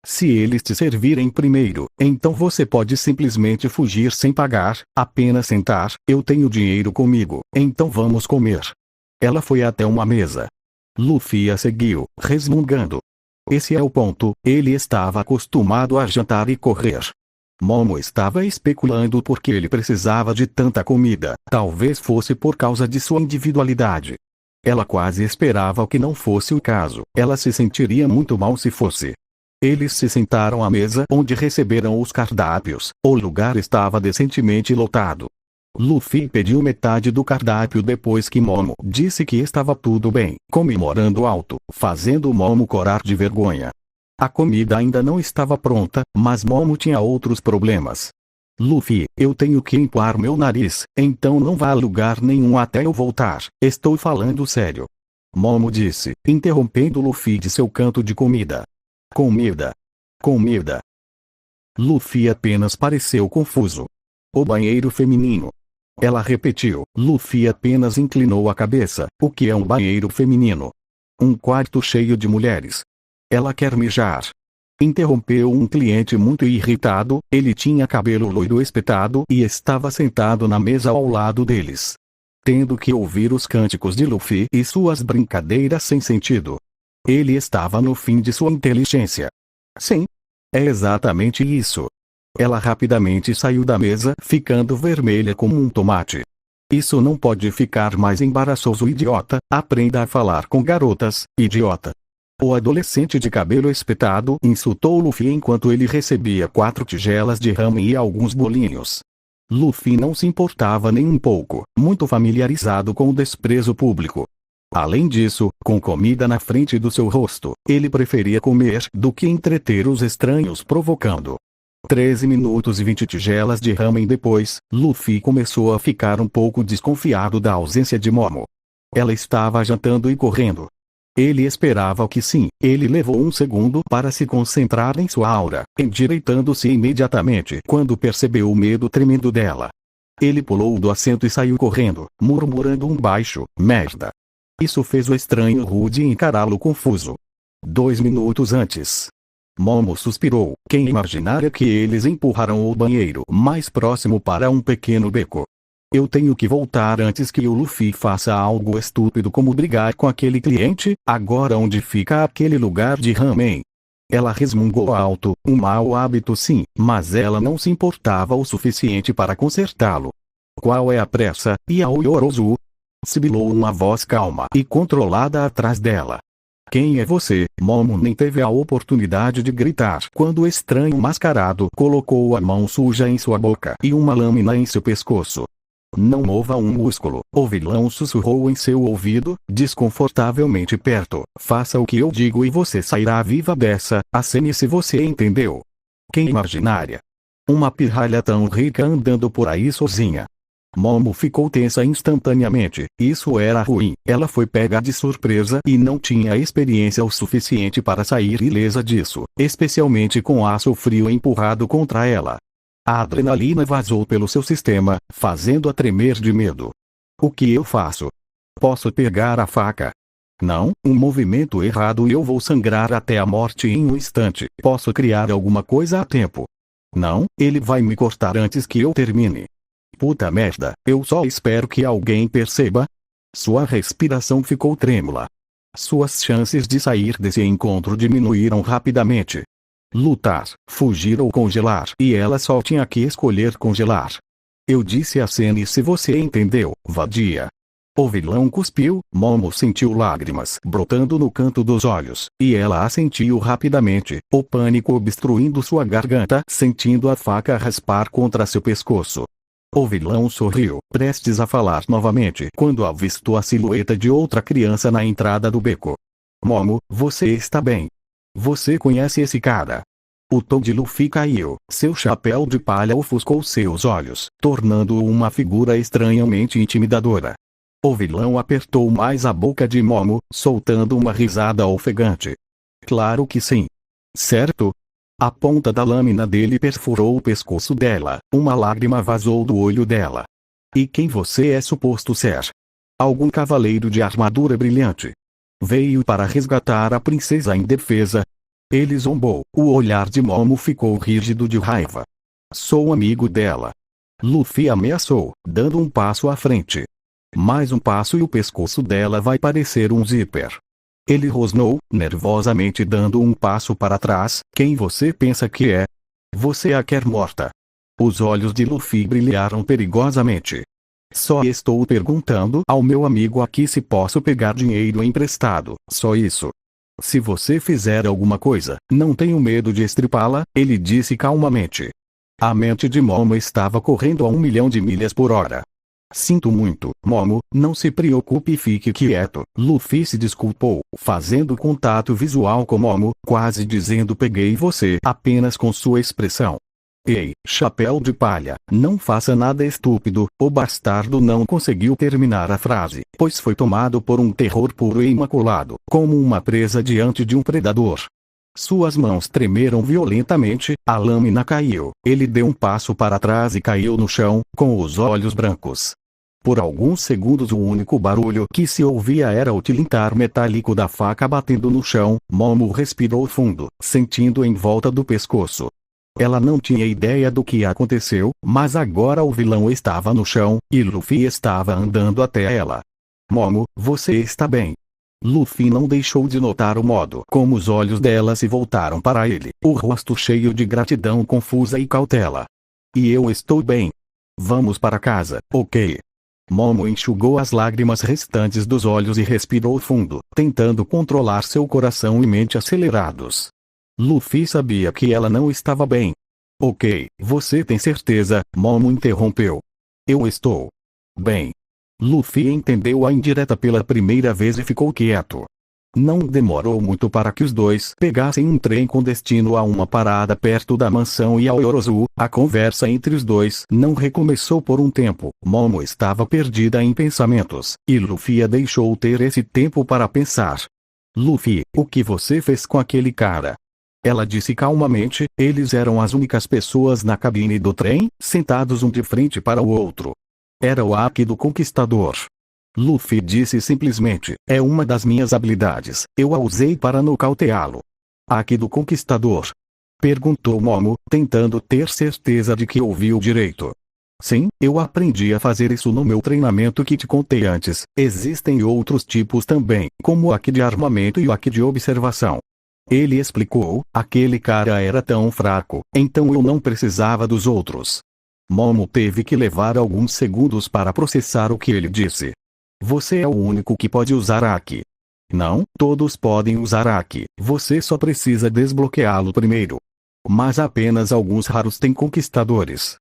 Speaker 2: Se eles te servirem primeiro, então você pode simplesmente fugir sem pagar, apenas sentar. Eu tenho dinheiro comigo, então vamos comer. Ela foi até uma mesa. Luffy a seguiu, resmungando. Esse é o ponto, ele estava acostumado a jantar e correr. Momo estava especulando por que ele precisava de tanta comida, talvez fosse por causa de sua individualidade. Ela quase esperava que não fosse o caso, ela se sentiria muito mal se fosse. Eles se sentaram à mesa onde receberam os cardápios, o lugar estava decentemente lotado. Luffy pediu metade do cardápio depois que Momo disse que estava tudo bem, comemorando alto, fazendo Momo corar de vergonha. A comida ainda não estava pronta, mas Momo tinha outros problemas. Luffy, eu tenho que limpar meu nariz, então não vá a lugar nenhum até eu voltar, estou falando sério. Momo disse, interrompendo Luffy de seu canto de comida. Comida. Comida. Luffy apenas pareceu confuso. O banheiro feminino. Ela repetiu. Luffy apenas inclinou a cabeça. O que é um banheiro feminino? Um quarto cheio de mulheres. Ela quer mijar. Interrompeu um cliente muito irritado, ele tinha cabelo loiro espetado e estava sentado na mesa ao lado deles. Tendo que ouvir os cânticos de Luffy e suas brincadeiras sem sentido. Ele estava no fim de sua inteligência. Sim. É exatamente isso. Ela rapidamente saiu da mesa, ficando vermelha como um tomate. Isso não pode ficar mais embaraçoso, idiota. Aprenda a falar com garotas, idiota. O adolescente de cabelo espetado insultou Luffy enquanto ele recebia 4 tigelas de ramen e alguns bolinhos. Luffy não se importava nem um pouco, muito familiarizado com o desprezo público. Além disso, com comida na frente do seu rosto, ele preferia comer do que entreter os estranhos provocando. 13 minutos e 20 tigelas de ramen depois, Luffy começou a ficar um pouco desconfiado da ausência de Momo. Ela estava jantando e correndo. Ele esperava que sim. Ele levou um segundo para se concentrar em sua aura, endireitando-se imediatamente quando percebeu o medo tremendo dela. Ele pulou do assento e saiu correndo, murmurando um baixo, merda. Isso fez o estranho Rude encará-lo confuso. 2 minutos antes. Momo suspirou. Quem imaginara que eles empurraram o banheiro mais próximo para um pequeno beco? Eu tenho que voltar antes que o Luffy faça algo estúpido como brigar com aquele cliente. Agora onde fica aquele lugar de ramen? Ela resmungou alto, um mau hábito sim, mas ela não se importava o suficiente para consertá-lo. Qual é a pressa, Yaoyorozu? Sibilou uma voz calma e controlada atrás dela. Quem é você? Momo nem teve a oportunidade de gritar quando o estranho mascarado colocou a mão suja em sua boca e uma lâmina em seu pescoço. Não mova um músculo, o vilão sussurrou em seu ouvido, desconfortavelmente perto. Faça o que eu digo e você sairá viva dessa, acene se você entendeu. Quem imaginária? Uma pirralha tão rica andando por aí sozinha. Momo ficou tensa instantaneamente. Isso era ruim. Ela foi pega de surpresa e não tinha experiência o suficiente para sair ilesa disso, especialmente com aço frio empurrado contra ela. A adrenalina vazou pelo seu sistema, fazendo-a tremer de medo. O que eu faço? Posso pegar a faca? Não, um movimento errado e eu vou sangrar até a morte em um instante. Posso criar alguma coisa a tempo? Não, ele vai me cortar antes que eu termine. Puta merda, eu só espero que alguém perceba. Sua respiração ficou trêmula. Suas chances de sair desse encontro diminuíram rapidamente. Lutar, fugir ou congelar. E ela só tinha que escolher congelar. Eu disse a Sene se você entendeu, vadia. O vilão cuspiu. Momo sentiu lágrimas brotando no canto dos olhos, e ela assentiu rapidamente, o pânico obstruindo sua garganta, sentindo a faca raspar contra seu pescoço. O vilão sorriu, prestes a falar novamente, quando avistou a silhueta de outra criança na entrada do beco. Momo, você está bem? Você conhece esse cara? O tom de Luffy caiu, seu chapéu de palha ofuscou seus olhos, tornando-o uma figura estranhamente intimidadora. O vilão apertou mais a boca de Momo, soltando uma risada ofegante. Claro que sim. Certo? A ponta da lâmina dele perfurou o pescoço dela, uma lágrima vazou do olho dela. E quem você é suposto ser? Algum cavaleiro de armadura brilhante? Veio para resgatar a princesa indefesa? Ele zombou, o olhar de Momo ficou rígido de raiva. Sou amigo dela. Luffy ameaçou, dando um passo à frente. Mais um passo e o pescoço dela vai parecer um zíper. Ele rosnou, nervosamente dando um passo para trás. Quem você pensa que é? Você a quer morta. Os olhos de Luffy brilharam perigosamente. Só estou perguntando ao meu amigo aqui se posso pegar dinheiro emprestado, só isso. Se você fizer alguma coisa, não tenho medo de estripá-la, ele disse calmamente. A mente de Momo estava correndo a 1 milhão de milhas por hora. Sinto muito, Momo, não se preocupe e fique quieto. Luffy se desculpou, fazendo contato visual com Momo, quase dizendo peguei você, apenas com sua expressão. Ei, chapéu de palha, não faça nada estúpido. O bastardo não conseguiu terminar a frase, pois foi tomado por um terror puro e imaculado, como uma presa diante de um predador. Suas mãos tremeram violentamente, a lâmina caiu, ele deu um passo para trás e caiu no chão, com os olhos brancos. Por alguns segundos o único barulho que se ouvia era o tilintar metálico da faca batendo no chão. Momo respirou fundo, sentindo em volta do pescoço. Ela não tinha ideia do que aconteceu, mas agora o vilão estava no chão, e Luffy estava andando até ela. Momo, você está bem? Luffy não deixou de notar o modo como os olhos dela se voltaram para ele, o rosto cheio de gratidão confusa e cautela. E eu estou bem. Vamos para casa, ok? Momo enxugou as lágrimas restantes dos olhos e respirou fundo, tentando controlar seu coração e mente acelerados. Luffy sabia que ela não estava bem. Ok, você tem certeza? Momo interrompeu. Eu estou bem. Luffy entendeu a indireta pela primeira vez e ficou quieto. Não demorou muito para que os dois pegassem um trem com destino a uma parada perto da mansão Yaoyorozu. A conversa entre os dois não recomeçou por um tempo. Momo estava perdida em pensamentos, e Luffy a deixou ter esse tempo para pensar. Luffy, o que você fez com aquele cara? Ela disse calmamente, eles eram as únicas pessoas na cabine do trem, sentados um de frente para o outro. Era o Haki do Conquistador. Luffy disse simplesmente, é uma das minhas habilidades, eu a usei para nocauteá-lo. Haki do Conquistador? Perguntou Momo, tentando ter certeza de que ouviu direito. Sim, eu aprendi a fazer isso no meu treinamento que te contei antes. Existem outros tipos também, como o Haki de armamento e o Haki de observação. Ele explicou, aquele cara era tão fraco, então eu não precisava dos outros. Momo teve que levar alguns segundos para processar o que ele disse. Você é o único que pode usar Haki. Não, todos podem usar Haki, você só precisa desbloqueá-lo primeiro. Mas apenas alguns raros têm conquistadores.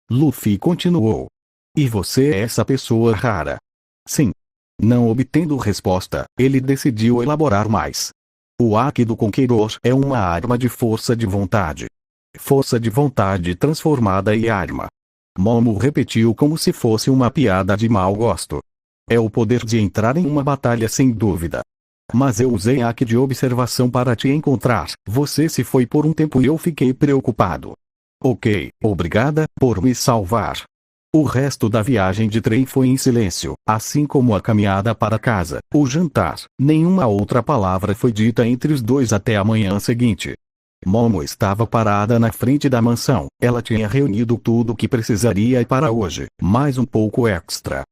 Speaker 2: Luffy continuou. E você é essa pessoa rara? Sim. Não obtendo resposta, ele decidiu elaborar mais. O Haki do Conqueror é uma arma de força de vontade. Força de vontade transformada em arma. Momo repetiu como se fosse uma piada de mau gosto. É o poder de entrar em uma batalha sem dúvida. Mas eu usei Haki de observação para te encontrar. Você se foi por um tempo e eu fiquei preocupado. Ok, obrigada por me salvar. O resto da viagem de trem foi em silêncio, assim como a caminhada para casa, o jantar. Nenhuma outra palavra foi dita entre os dois até a manhã seguinte. Momo estava parada na frente da mansão. Ela tinha reunido tudo o que precisaria para hoje, mais um pouco extra.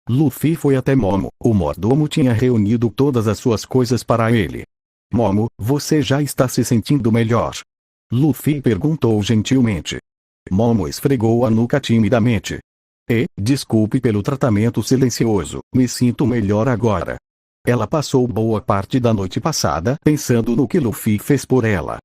Speaker 2: Luffy foi até Momo. O mordomo tinha reunido todas as suas coisas para ele. Momo, você já está se sentindo melhor? Luffy perguntou gentilmente. Momo esfregou a nuca timidamente. Desculpe pelo tratamento silencioso, me sinto melhor agora. Ela passou boa parte da noite passada pensando no que Luffy fez por ela.